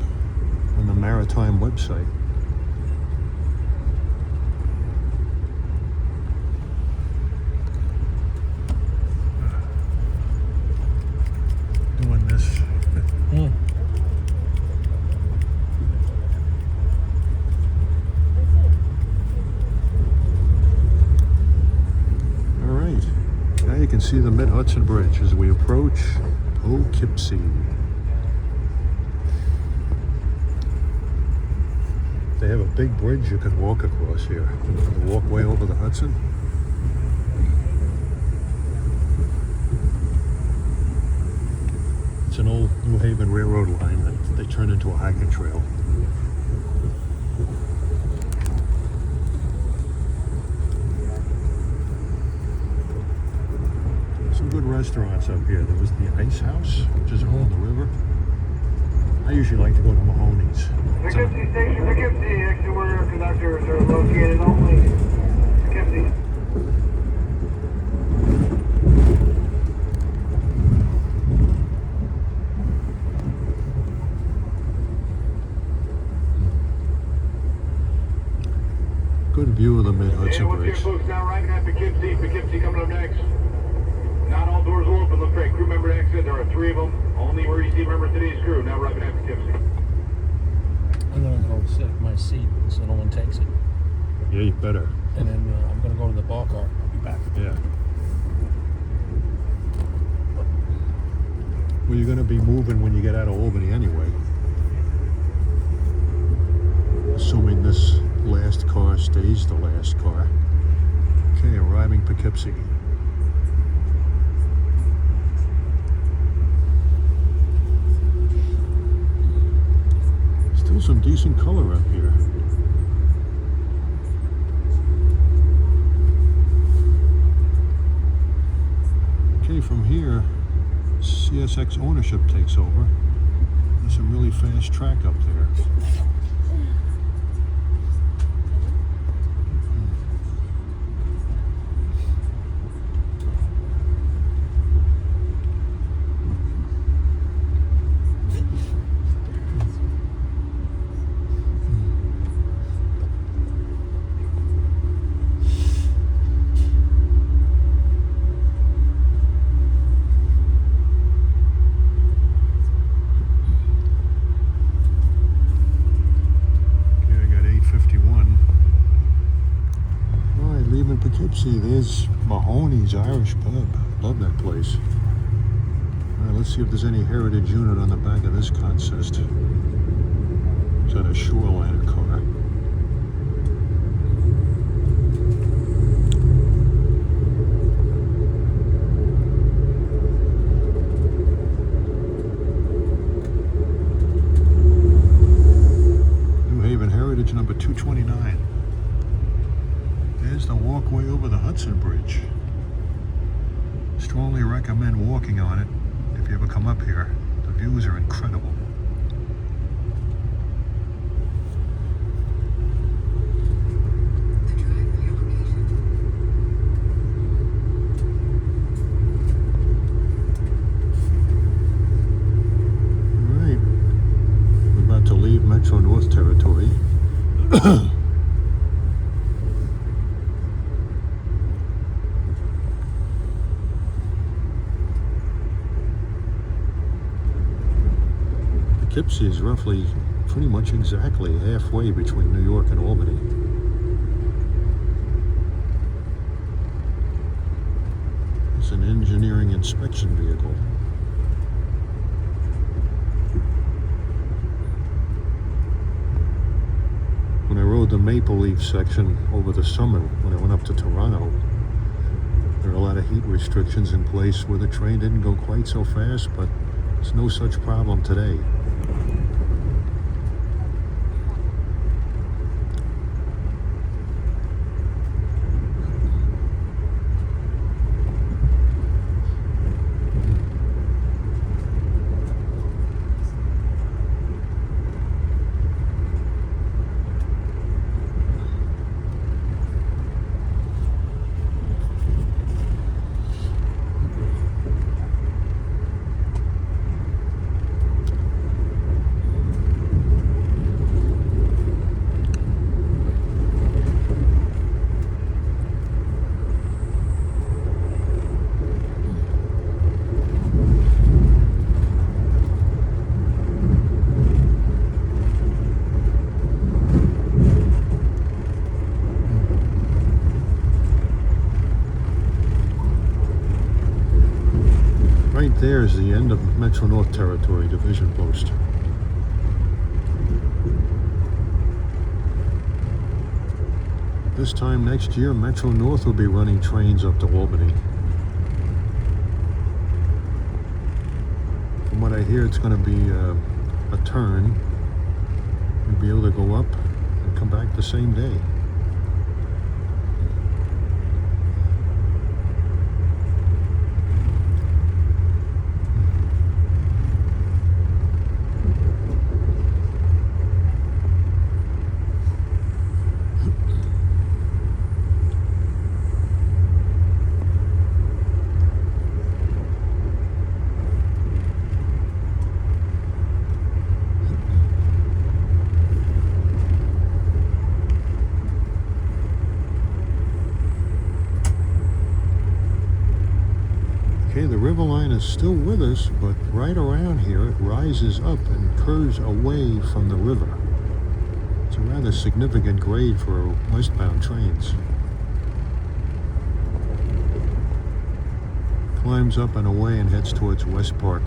on the Maritime website. Doing this. All right. Now you can see the Mid-Hudson Bridge as we approach Poughkeepsie. They have a big bridge you can walk across here. The walkway over the Hudson. It's an old New Haven Railroad line that they turned into a hiking trail. Some good restaurants up here. There was the Ice House, which is along the river. I usually like to go to Mahoney's. Poughkeepsie Station, Poughkeepsie, exit where conductors are located only. Poughkeepsie. Good view of the Mid-Hudson What's your Bridge. folks now arriving at Poughkeepsie? Poughkeepsie coming up next. Not all doors will open. Look for a crew member to exit. There are 3 of them. Only emergency member of today's crew now arriving at Poughkeepsie. I'm gonna go sit in my seat so no one takes it. Yeah, you better. And then I'm gonna go to the ball cart. I'll be back. Yeah. Well, you're going to be moving when you get out of Albany anyway. Assuming this last car stays the last car. Okay, arriving Poughkeepsie. Still some decent color up here. Okay, from here, CSX ownership takes over. There's some really fast track up there. Poughkeepsie, there's Mahoney's Irish Pub. Love that place. All right, let's see if there's any heritage unit on the back of this consist. Is that a Shoreliner car? New Haven Heritage number 229. There's the walkway over the Hudson Bridge. Strongly recommend walking on it if you ever come up here. The views are incredible. All right, we're about to leave Metro North territory. Poughkeepsie is roughly, pretty much exactly halfway between New York and Albany. It's an engineering inspection vehicle. When I rode the Maple Leaf section over the summer, when I went up to Toronto, there were a lot of heat restrictions in place where the train didn't go quite so fast, but it's no such problem today. Right there is the end of Metro North Territory Division Post. This time next year, Metro North will be running trains up to Albany. From what I hear, it's going to be a turn. You'll be able to go up and come back the same day. Okay, the river line is still with us, but right around here it rises up and curves away from the river. It's a rather significant grade for westbound trains. Climbs up and away and heads towards West Park.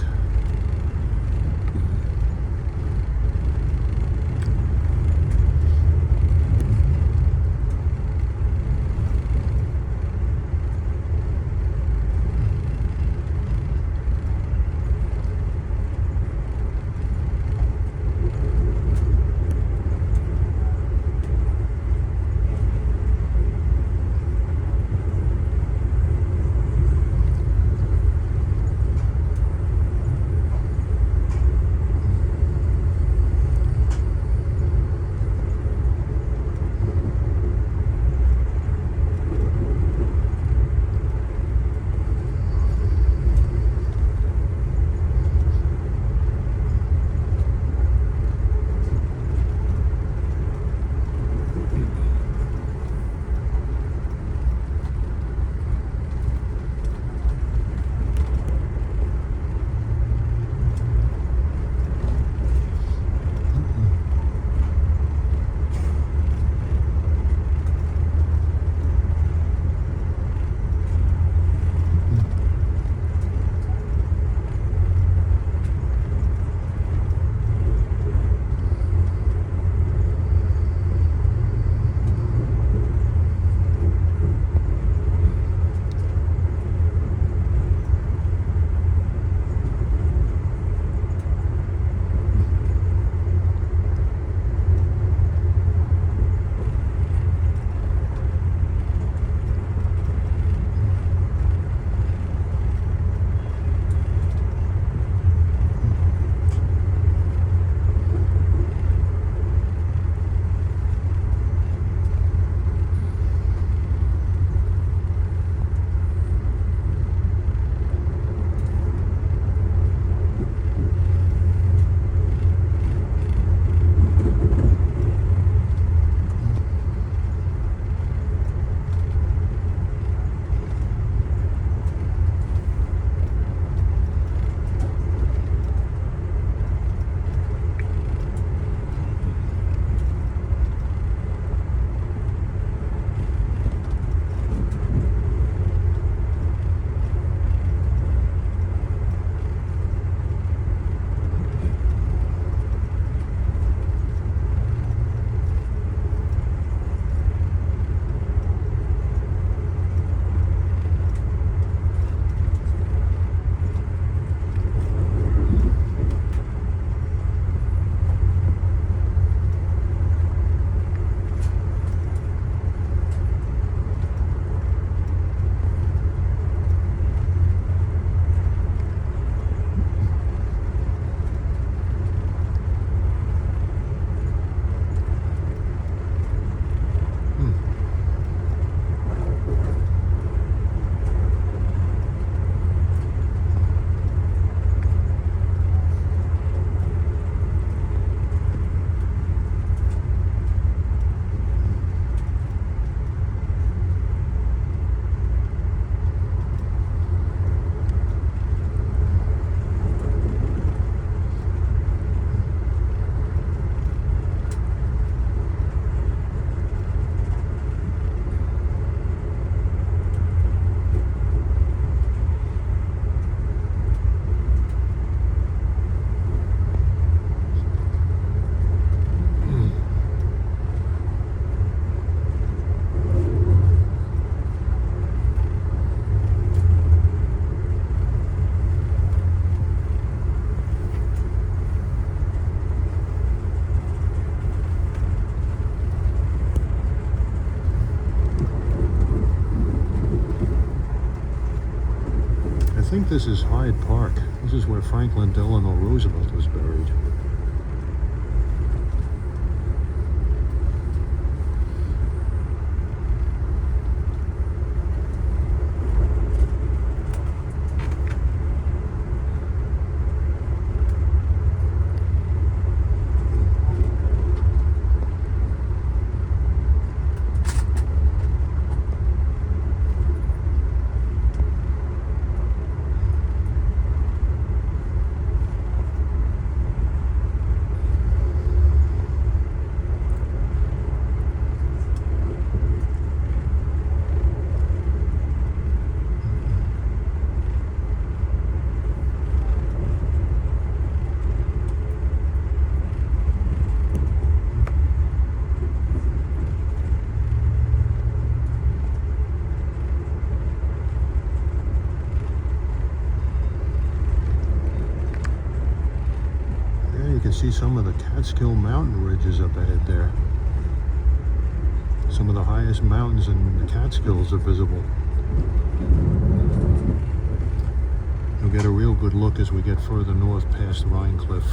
this is Hyde Park. This is where Franklin Delano Roosevelt was buried. You can see some of the Catskill mountain ridges up ahead there. Some of the highest mountains in the Catskills are visible. You'll get a real good look as we get further north past Rhinecliff.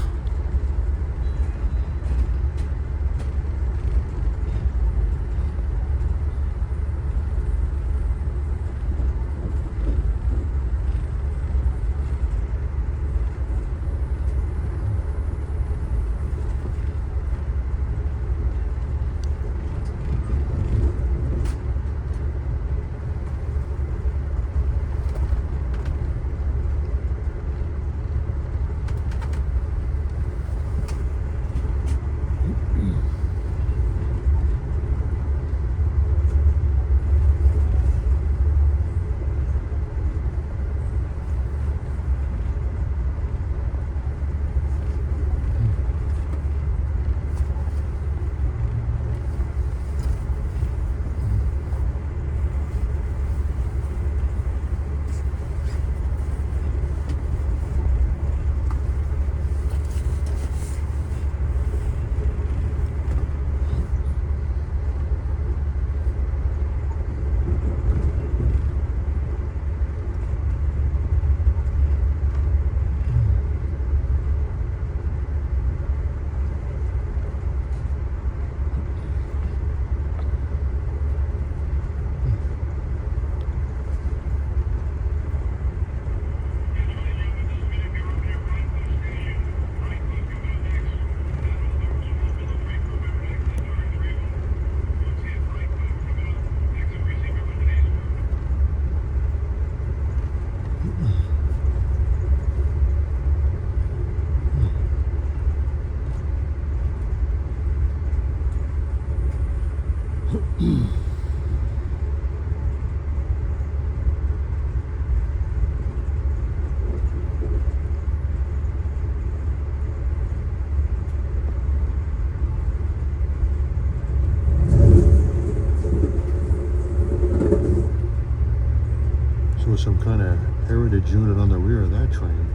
Some kind of heritage unit on the rear of that train.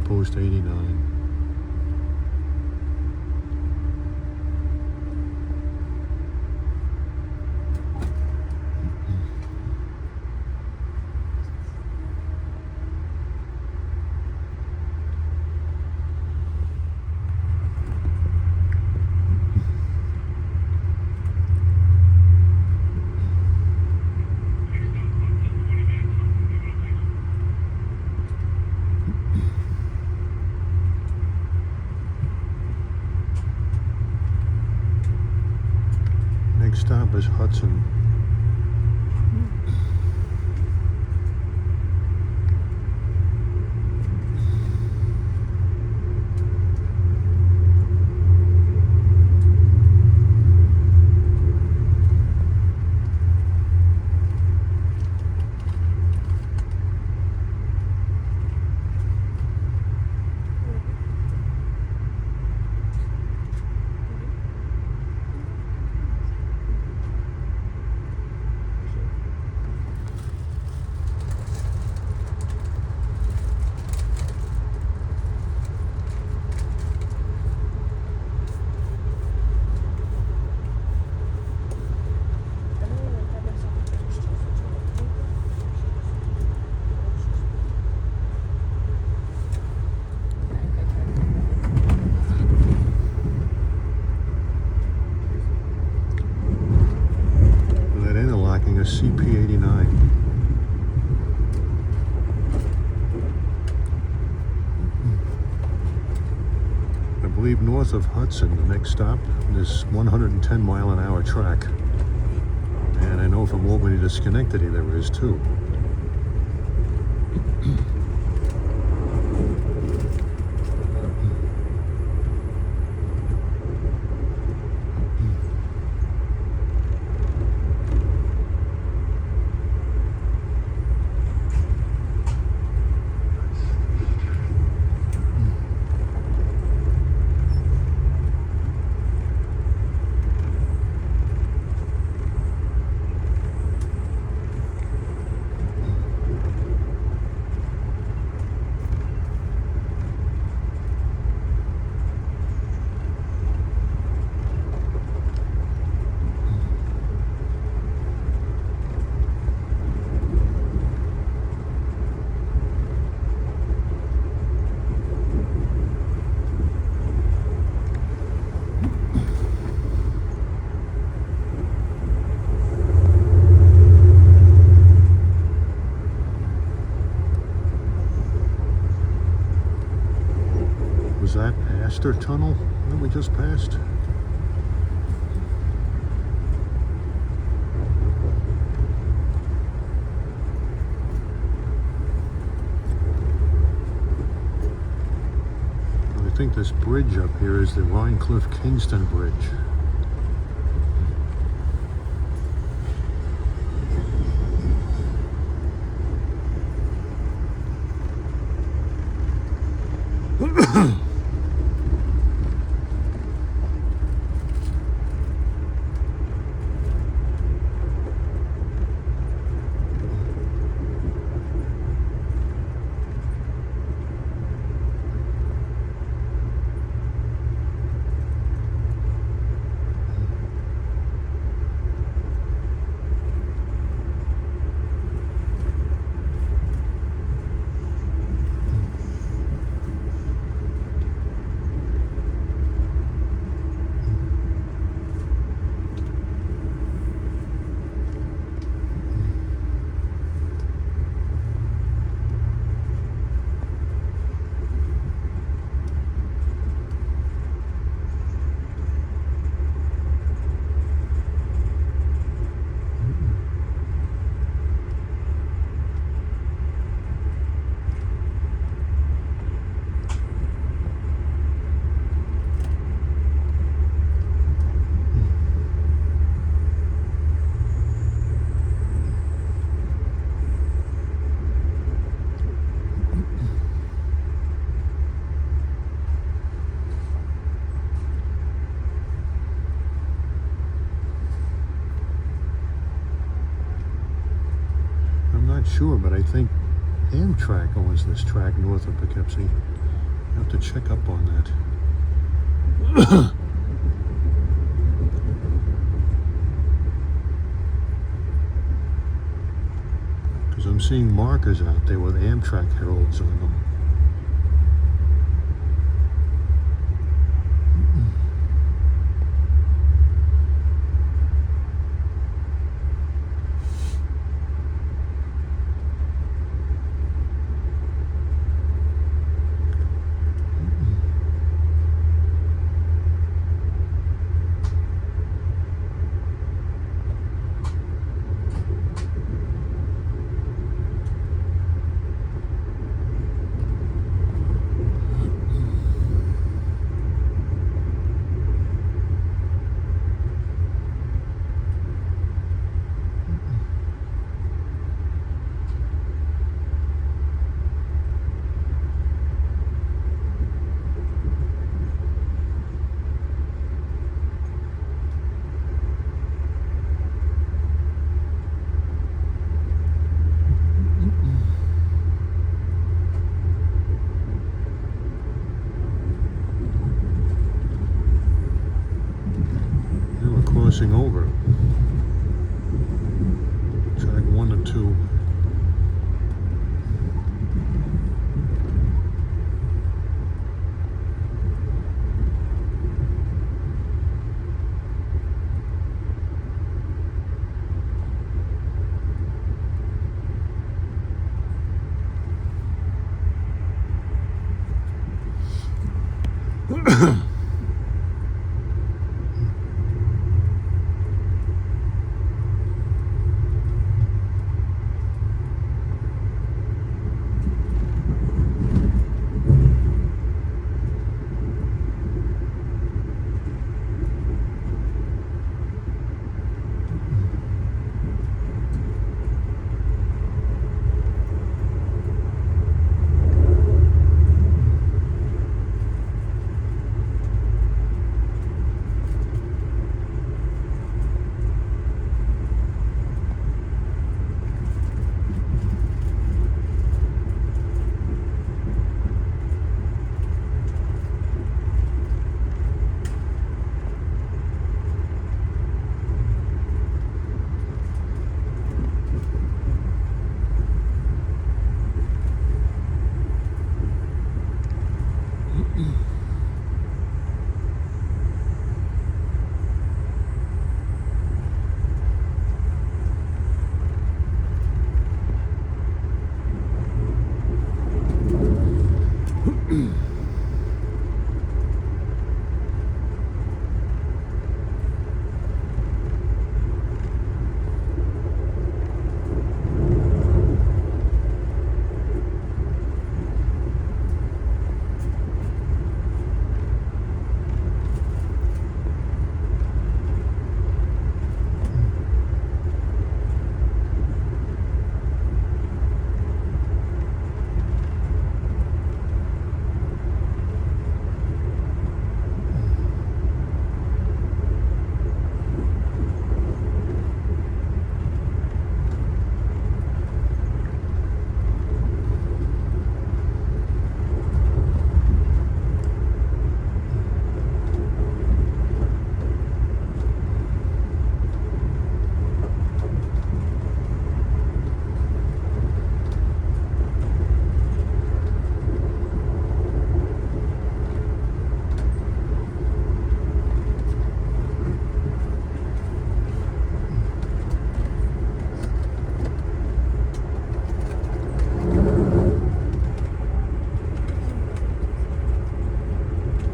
Post 89. is Hudson. CP89. I believe north of Hudson, the next stop, is 110 mile an hour track. And I know from Albany to Schenectady there is too. Was that Astor Tunnel that we just passed? I think this bridge up here is the Rhinecliff-Kingston Bridge. Sure, but I think Amtrak owns this track north of Poughkeepsie. I have to check up on that. Because I'm seeing markers out there with Amtrak heralds on them. on too.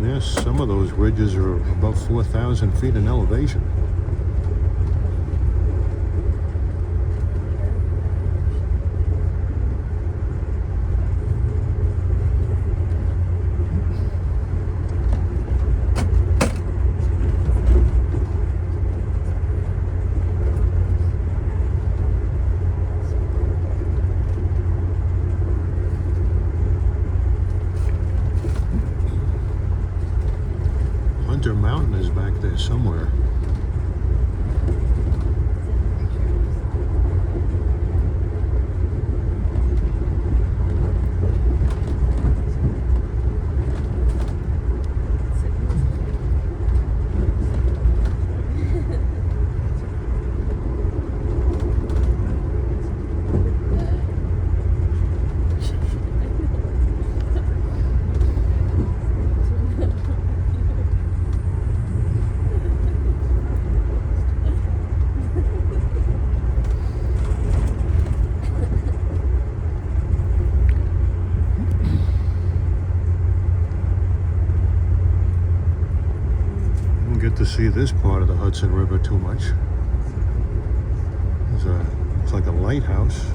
Yes, some of those ridges are above 4,000 feet in elevation. Mountain is back there somewhere. To see this part of the Hudson River too much. It's like a lighthouse.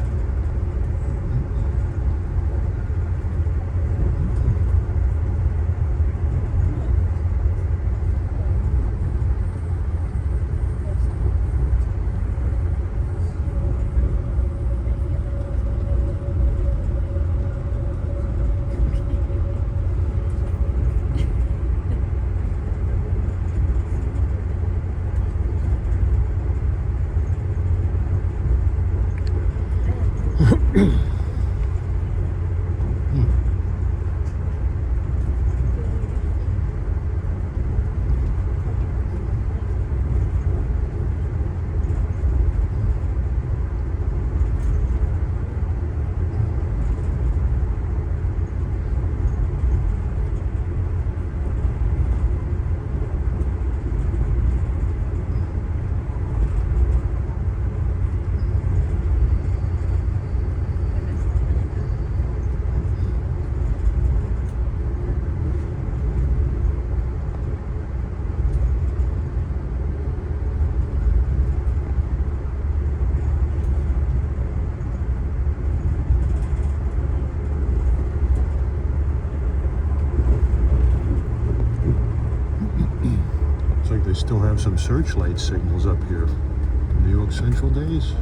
still have some searchlight signals up here from New York Central days.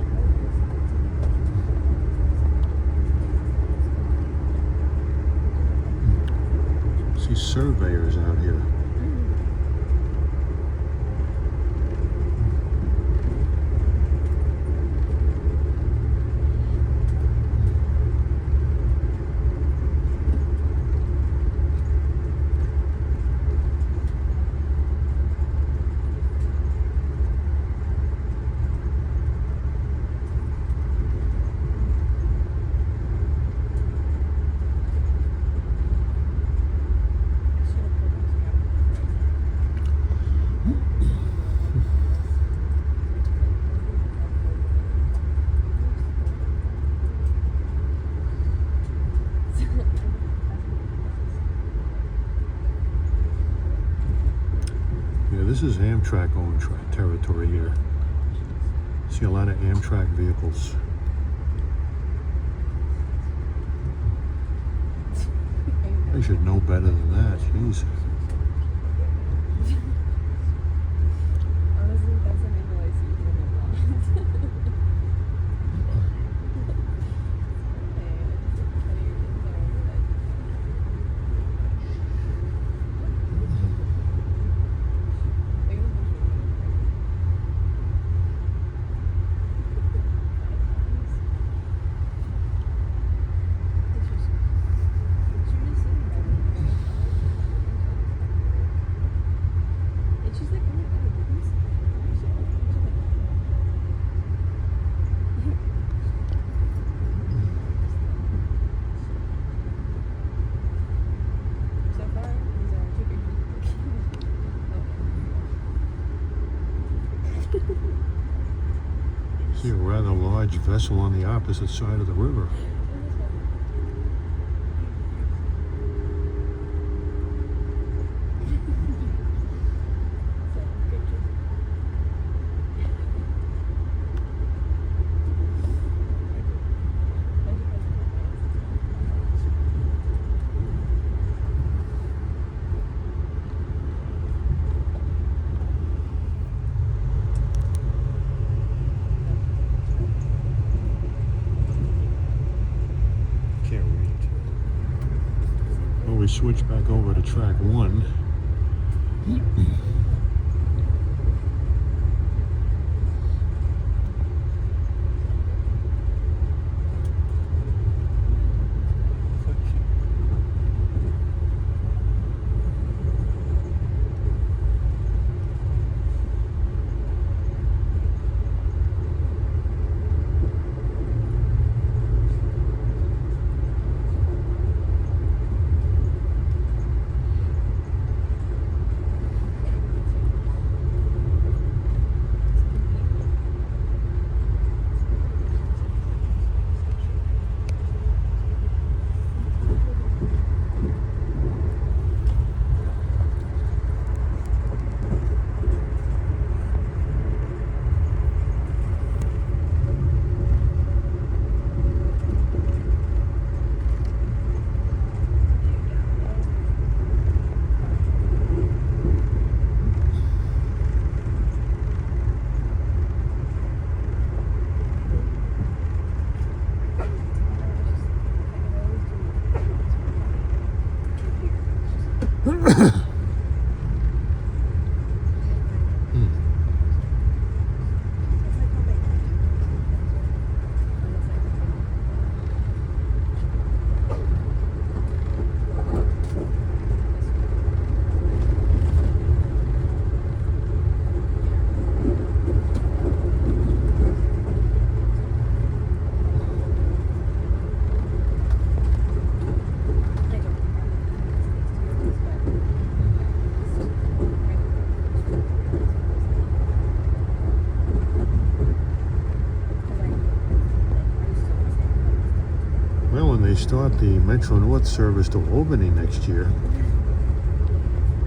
See surveyors out here. This is Amtrak owned territory here. See a lot of Amtrak vehicles. I should know better than that. Jeez. Honestly, that's an angle I see from a lot. See a rather large vessel on the opposite side of the river. We switch back over to track 1. Start the Metro North service to Albany next year.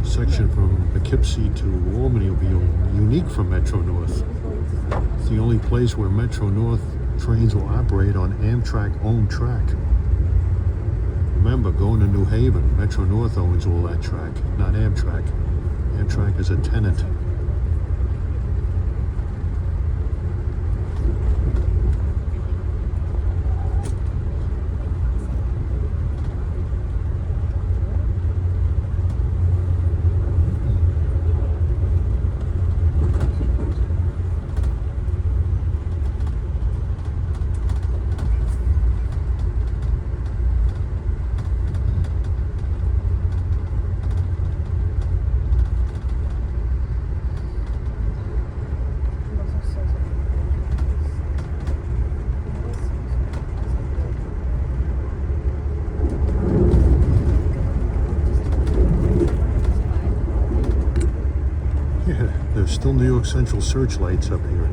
Section from Poughkeepsie to Albany will be unique for Metro North. It's the only place where Metro North trains will operate on Amtrak-owned track. Remember, going to New Haven, Metro North owns all that track, not Amtrak. Amtrak is a tenant. Still New York Central searchlights up here.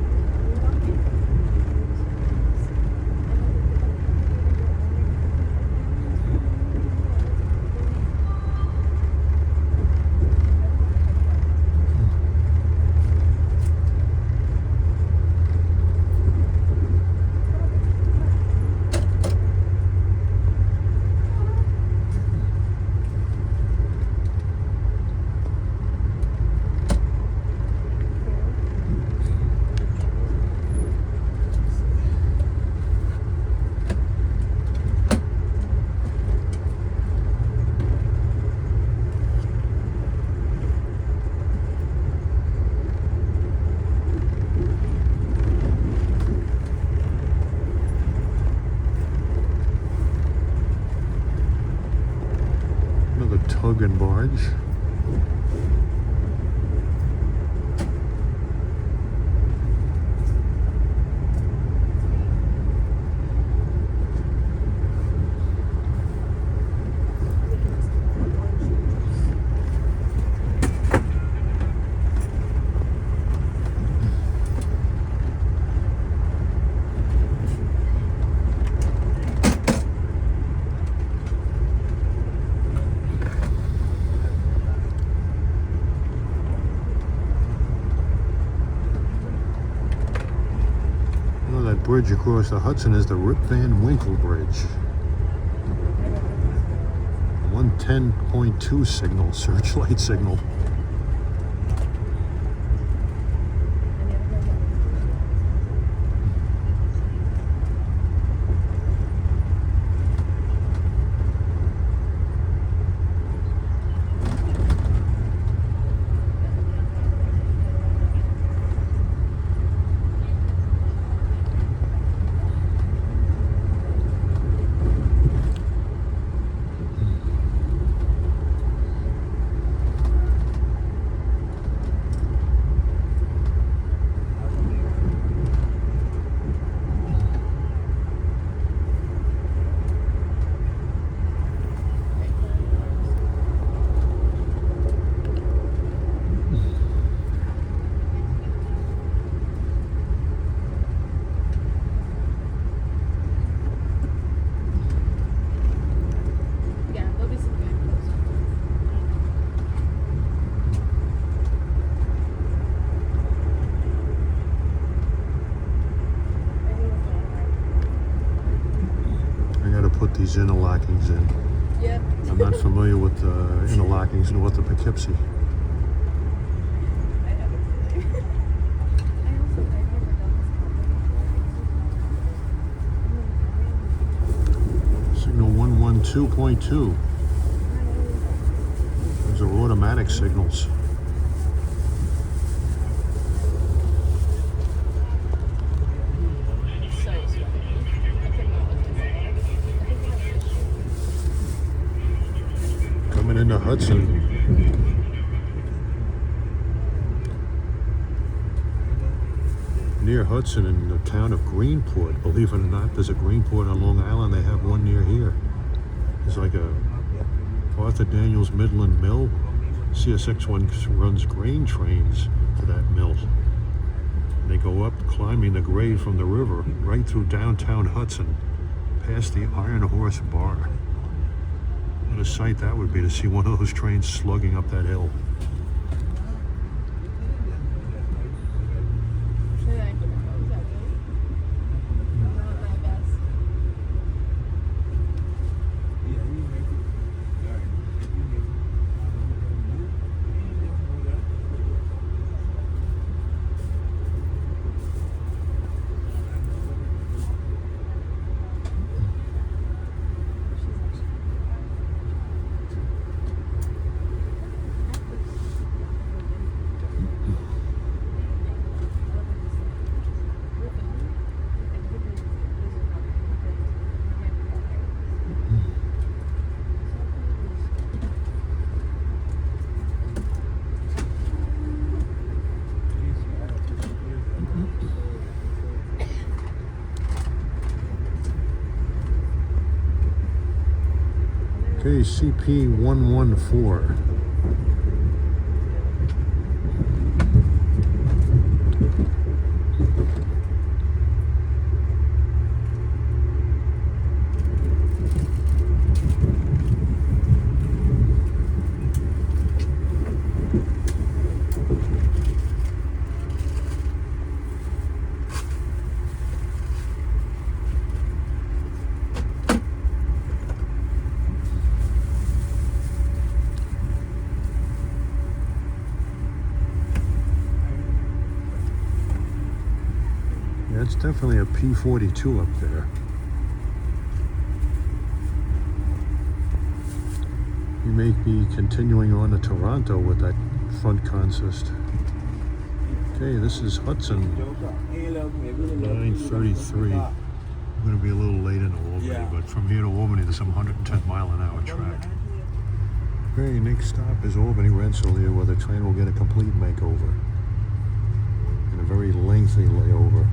Tug and barge. Bridge across the Hudson is the Rip Van Winkle Bridge. 110.2 signal, searchlight signal. Put these interlockings in. Yep. I'm not familiar with interlockings north of Poughkeepsie. I have a feeling. I've never done this Signal 112.2. Those are automatic signals. Coming into Hudson. Near Hudson in the town of Greenport. Believe it or not, there's a Greenport on Long Island. They have one near here. There's like a Arthur Daniels Midland Mill. CSX one runs grain trains to that mill. And they go up climbing the grade from the river right through downtown Hudson past the Iron Horse Bar. What a sight that would be to see one of those trains slugging up that hill. Okay, CP 114. That's definitely a P42 up there. We may be continuing on to Toronto with that front consist. Okay, this is Hudson, 9:33. I'm going to be a little late into Albany, but from here to Albany, there's some 110-mile-an-hour track. Okay, next stop is Albany Rensselaer, where the train will get a complete makeover and a very lengthy layover.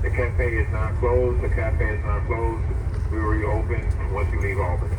The cafe is not closed. The cafe is not closed. We will reopen once you leave Albany.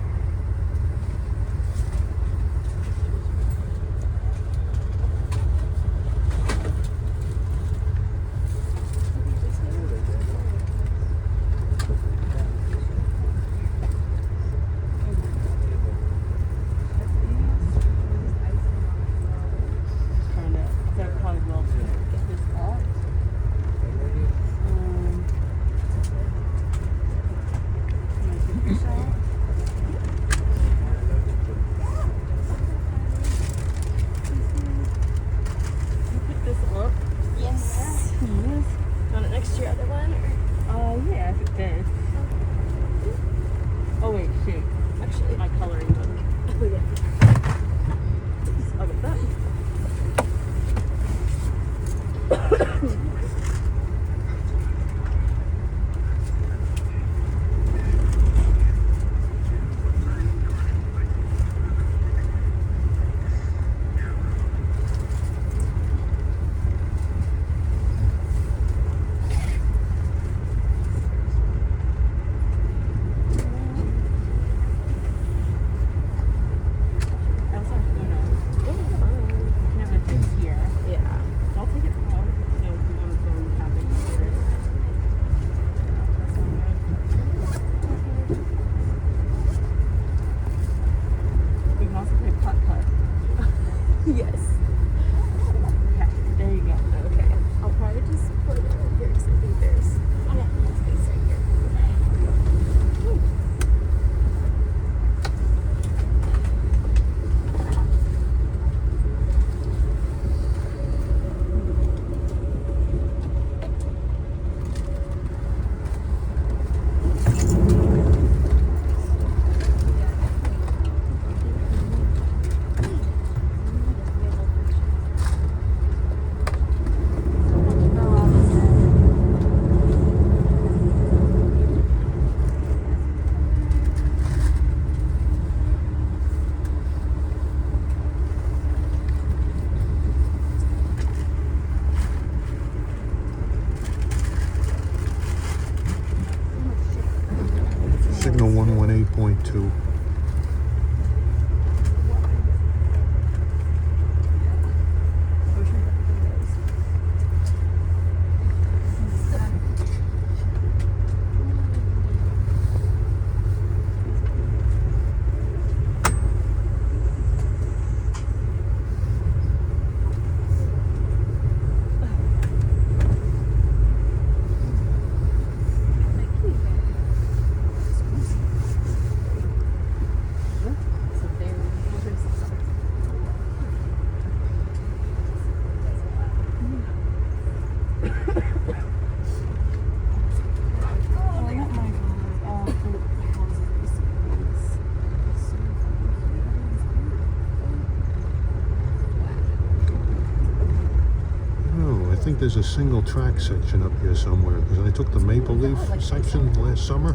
think there's a single track section up here somewhere, because I took the Maple Leaf section last summer.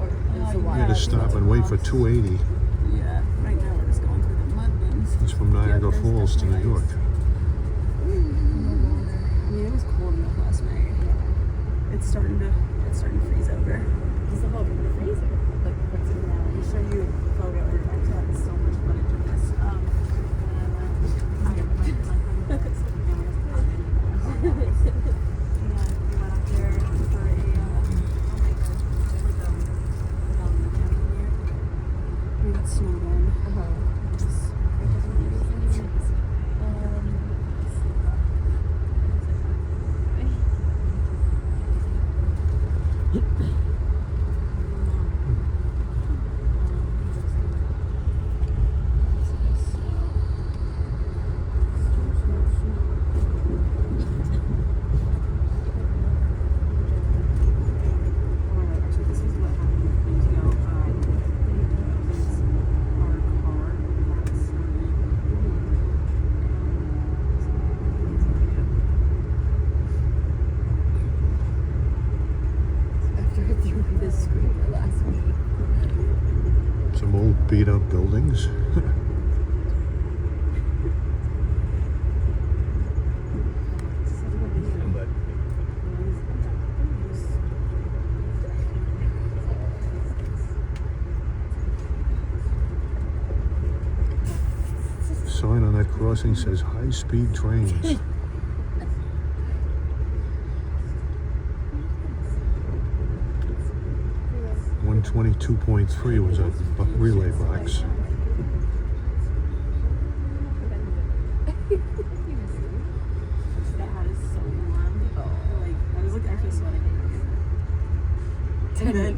You had to stop and wait for 280. Yeah, right now we're just going through the mudlands. It's from Niagara Falls to New York. I mean, it was cold enough last night. It's starting to freeze over. It's about the freezer. Like, what's it now? I'll show you a photo. I've got so much footage of this. We went up there for a we got snowed in. Some old beat up buildings. Sign on that crossing says high-speed trains. 122.3 was a relay box. That hat is so warm. Like, I was actually sweating. And then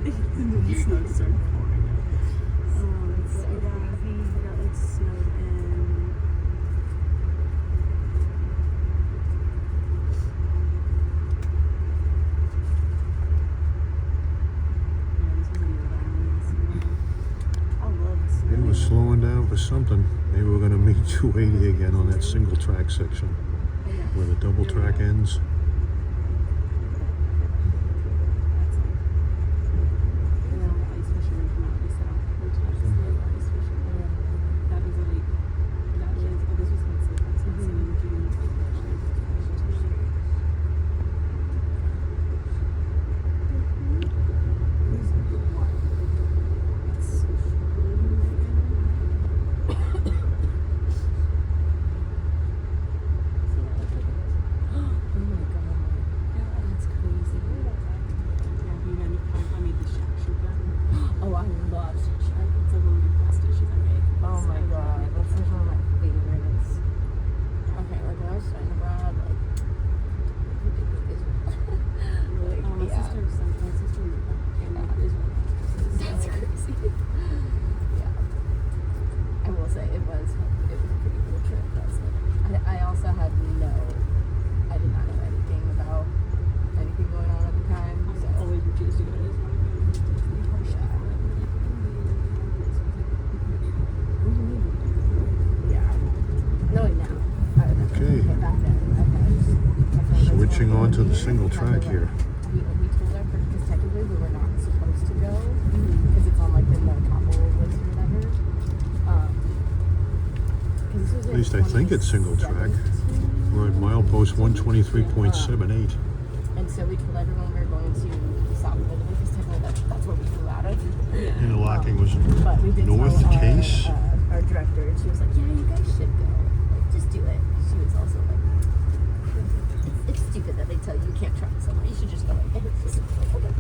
the snow started pouring down. So yeah, we got like snowed in. Yeah, this was in Rhode Island. I love the snow. It was slowing down for something. Maybe we're going to meet 280 again on that single track section where the double track ends. Switching on to the single track here. We told our friends because technically we were not supposed to go because it's on like the no travel list or whatever. At least I think it's single track. We're at milepost 123.78. And so we told everyone we were going to South Albany because technically that's where we flew out of. Interlocking was But we did North tell Case. our director, and she was like, "Yeah, you guys should go. Like, just do it." She was also like, "It's stupid that they tell you can't travel somewhere. You should just go." Like, it's just like, okay.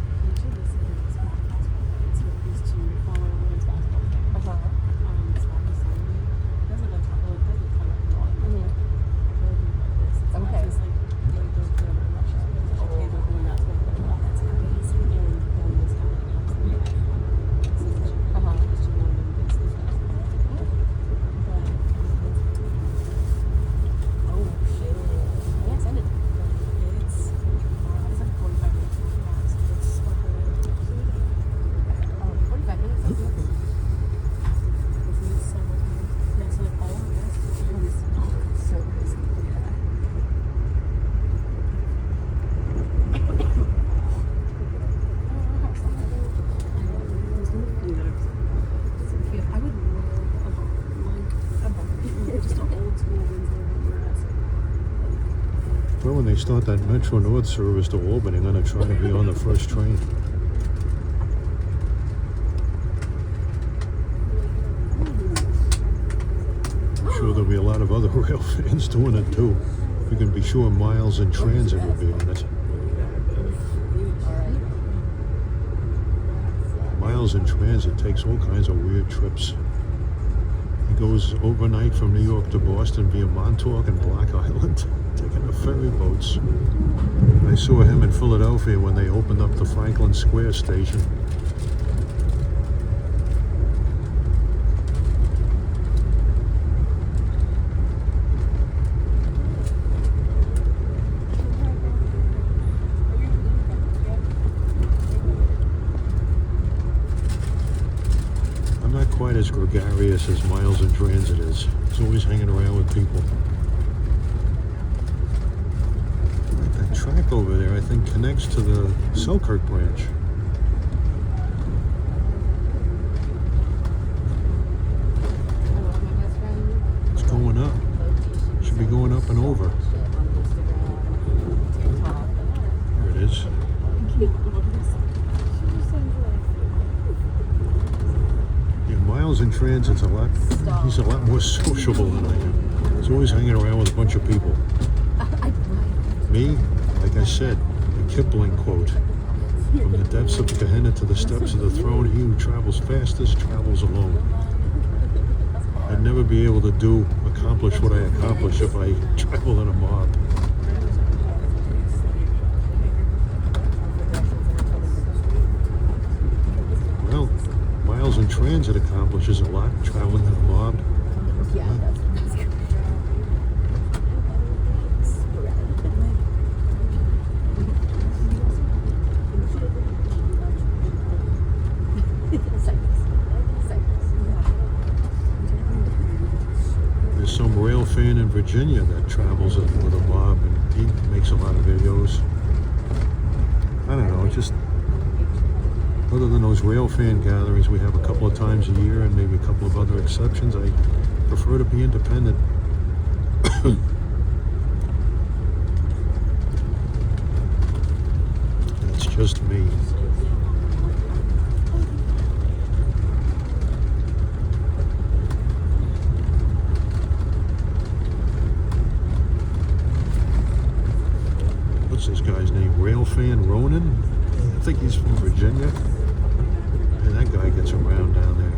Well, when they start that Metro North service to Albany, I'm going to try to be on the first train. I'm sure there'll be a lot of other rail fans doing it too. You can be sure Miles in Transit will be on it. Miles in Transit takes all kinds of weird trips. He goes overnight from New York to Boston via Montauk and Block Island, taking the ferry boats. I saw him in Philadelphia when they opened up the Franklin Square station. Quite as gregarious as Miles in Transit is. He's always hanging around with people. That track over there, I think, connects to the Selkirk branch. It's going up. Should be going up and over. There it is. Miles in Transit's he's a lot more sociable than I am. He's always hanging around with a bunch of people. Me, like I said, the Kipling quote, from the depths of Gehenna to the steps of the throne, he who travels fastest travels alone. I'd never be able to accomplish what I accomplish if I traveled in a mob. Well, Miles in Transit accomplishes a lot traveling in a mob. Yeah, that's good. There's some rail fan in Virginia that travels with a mob, and he makes a lot of videos. I don't know, just other than those rail fan gatherings we have a couple of times a year and maybe a couple of other exceptions, I prefer to be independent. That's just me. What's this guy's name? Railfan Ronan? I think he's from Virginia. And that guy gets around down there.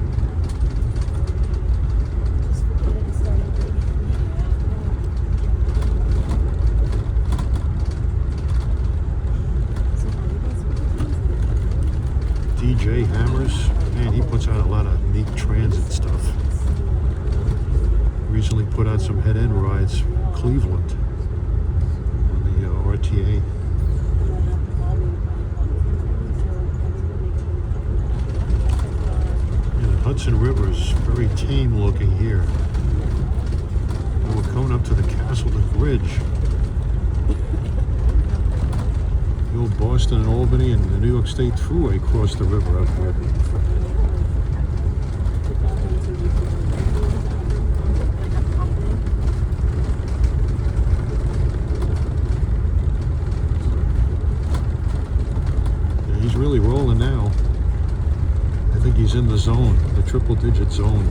DJ Hammers, man, he puts out a lot of neat transit stuff. Recently put out some head-end rides, Cleveland, on the RTA. Hudson River is very tame looking here. And we're coming up to the Castleton Bridge. The old Boston and Albany and the New York State Thruway cross the river up here. Yeah, he's really rolling now. I think he's in the zone, the triple-digit zone.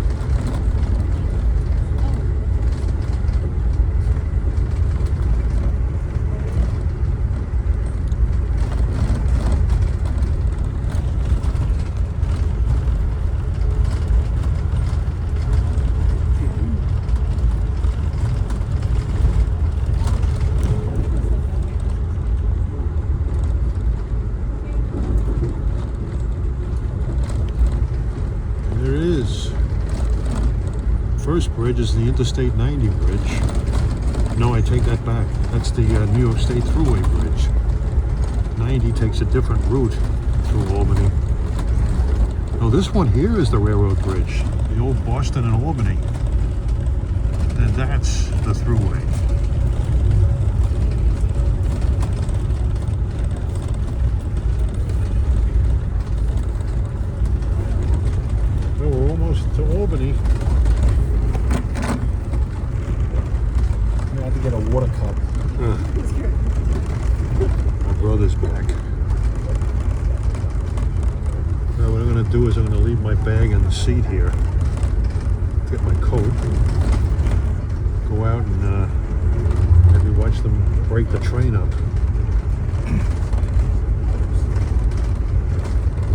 First bridge is the Interstate 90 bridge. No, I take that back. That's the New York State Thruway bridge. 90 takes a different route through Albany. No, this one here is the railroad bridge. The old Boston and Albany. And that's the Thruway. Well, we're almost to Albany. I have to get a water cup. do is I'm going to leave my bag in the seat here. Get my coat. Go out and maybe watch them break the train up.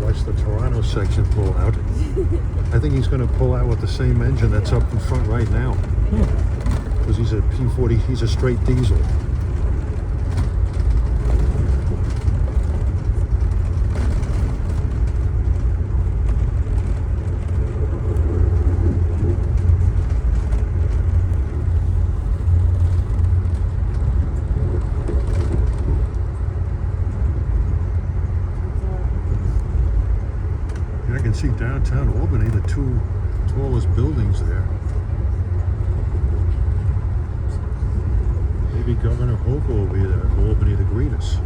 Watch the Toronto section pull out. I think he's going to pull out with the same engine that's up in front right now. Because he's a P40, he's a straight diesel. I can see downtown Albany, the two tallest buildings there. Maybe Governor Hochul will be there at Albany to greet us.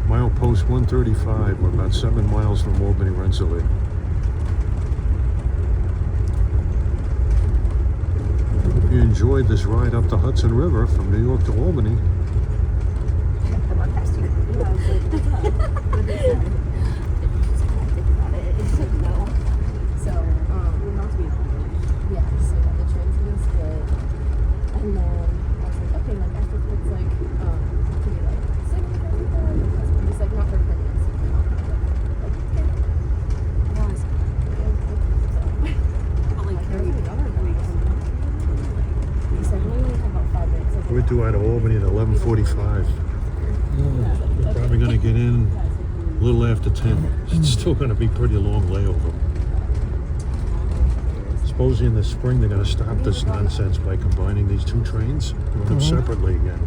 Milepost 135, we're about 7 miles from Albany Rensselaer. Hope you enjoyed this ride up the Hudson River from New York to Albany. I walked past you. Yeah, I was like, what's up? What did they say? Just kind of think about it. No. So, We're not to be in Albany. yeah, so the train was good. And then I was like, okay, like after it's like, can you like sing with everyone? He's like, not for permanence. Like, okay. Yeah, I said that. But like, There's another week. He said, we only have about 5 minutes. I was We're like, due out of Albany at 11:45. We're probably going to get in a little after 10. It's still going to be pretty long layover. Supposedly in the spring they're going to stop this nonsense by combining these two trains, doing them separately again.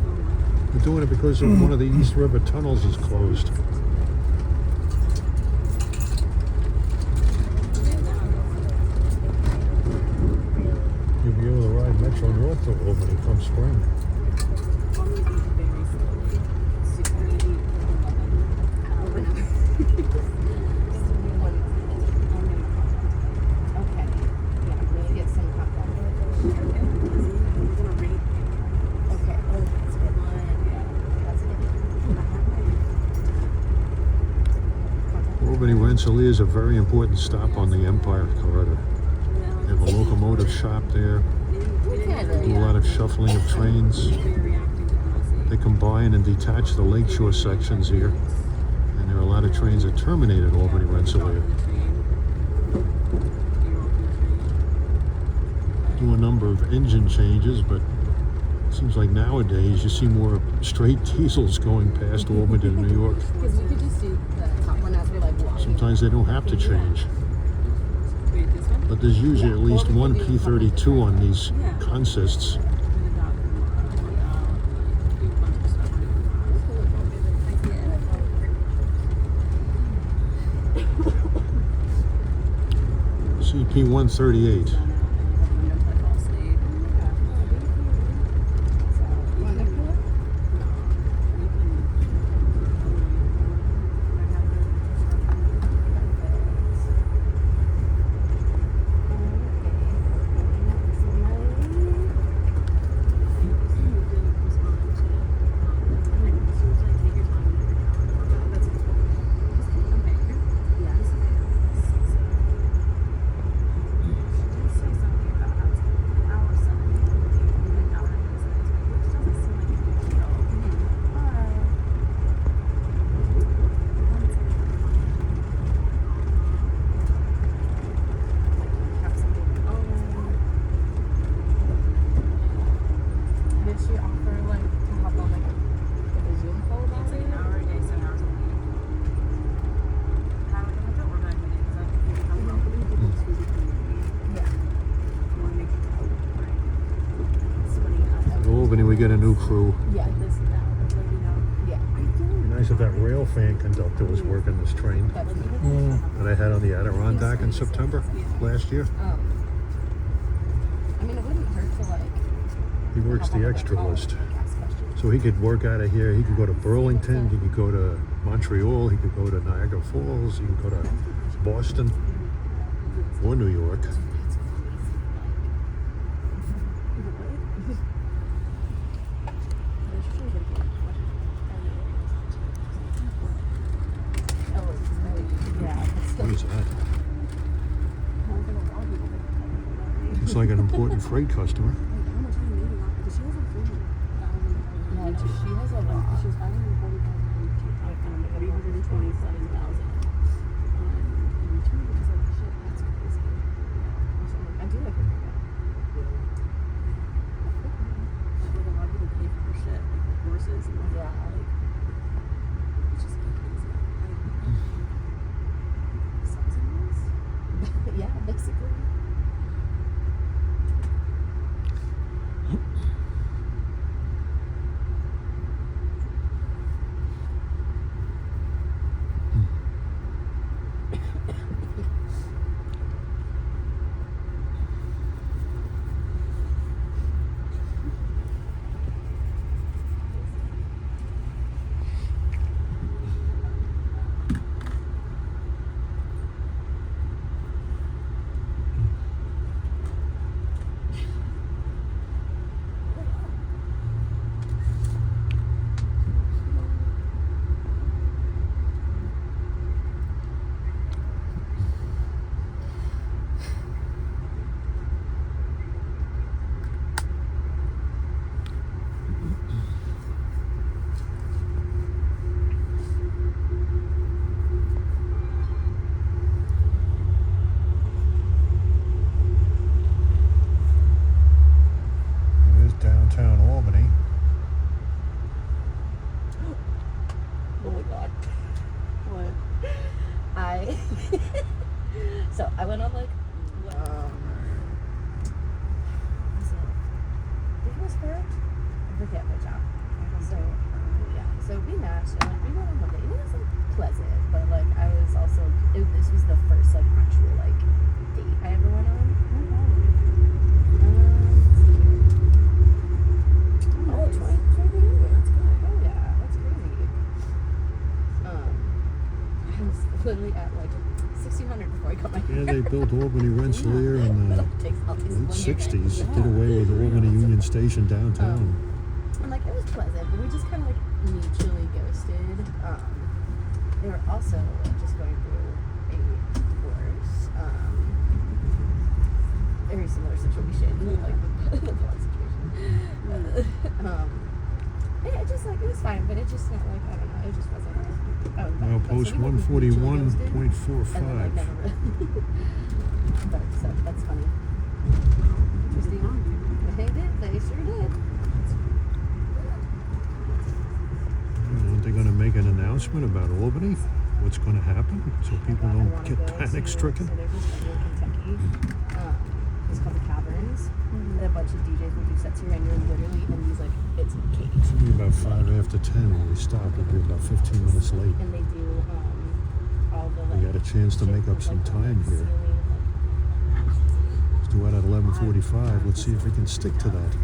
They're doing it because of one of the East River tunnels is closed. You'll be able to ride Metro North to Albany come spring. okay. Yeah, I'm gonna get some hot water. Okay. Oh, that's good. That's good. Albany Rensselaer is a very important stop on the Empire Corridor. They have a locomotive shop there. Do a lot of shuffling of trains. They combine and detach the lakeshore sections here. And there are a lot of trains that terminate at Albany Rensselaer. Do a number of engine changes, but it seems like nowadays you see more straight diesels going past Albany to New York. Because we could just do the top one as we're like walking. Sometimes they don't have to change. But there's usually at least one P32 on these consists. CP 138. We get a new crew. Yeah, this yeah. Nice if that rail fan conductor was working this train that I had on the Adirondack in September last year. I mean, it wouldn't hurt to like. He works the extra list. So he could work out of here. He could go to Burlington. He could go to Montreal. He could go to Niagara Falls. He could go to Boston or New York. Looks like an important freight customer. Like, how much time made it on? Because she has like 300,000. Yeah, no, she has a lot. She was 540,000 327,000. And 2 was like, shit, that's crazy. I do like her. Like, a lot of people pay for her shit, like her horses and Yeah. like, it's just crazy. Like, subsidies? Yeah, basically. There's downtown Albany. Oh my god. What? So I went on like was it? I think it was her. I forget which app. So yeah. So we matched and like we went on Monday. It was like pleasant, but like I was also this was the first like actual like date I ever went on. Oh, 23 years. That's good. Oh yeah, that's crazy. I was literally at like 1600 before I got my hair. Yeah, they built Albany Rensselaer in the Takes all these late long 60s. hair. Did away with Albany Union Station downtown. And like it was pleasant, but we just kind of like mutually ghosted. They were also just going through a divorce. Very similar situation, like the blog situation. Yeah, it just like it was fine, but it just not like I don't know, it just wasn't. Now post 141.45. And then like never really. But so that's funny. Interesting. They did. They sure did. Aren't they going to make an announcement about Albany? What's going to happen so people I don't wanna get go panic to- stricken? So there's this venue in Kentucky. It's called the Caverns. And a bunch of DJs will do sets here, and you're literally in these like it's a cage. It's going to be about 5 after 10 when we stop. We'll be about 15 minutes late. And they do all the We got a chance to make up some time here. Let's do it at 11:45. Let's see if we can stick to that.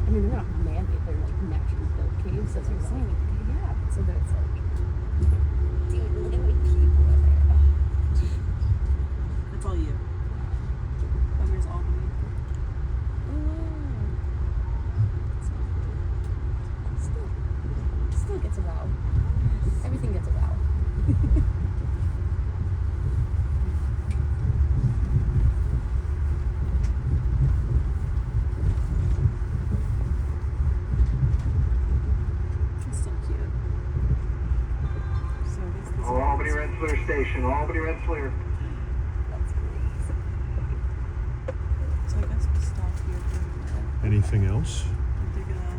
I mean, they're not man-made; they're like naturally built caves. That's what I'm saying. Yeah, but so there's like, dude, look how many people are there. Oh. That's all you. Covers Albany. Still gets a wow. Everything gets a wow. It's so cute. So this is Albany Rensselaer Station, Albany Rensselaer. That's great. So I guess we stop here for a minute. Anything else? They're gonna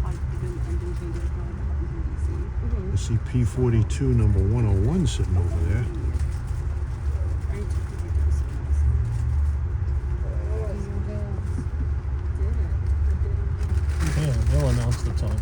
like do an engine changes going to Washington, I see P42 number 101 sitting over there. D.C. I already took the videos. Did it? Yeah, they'll announce the time.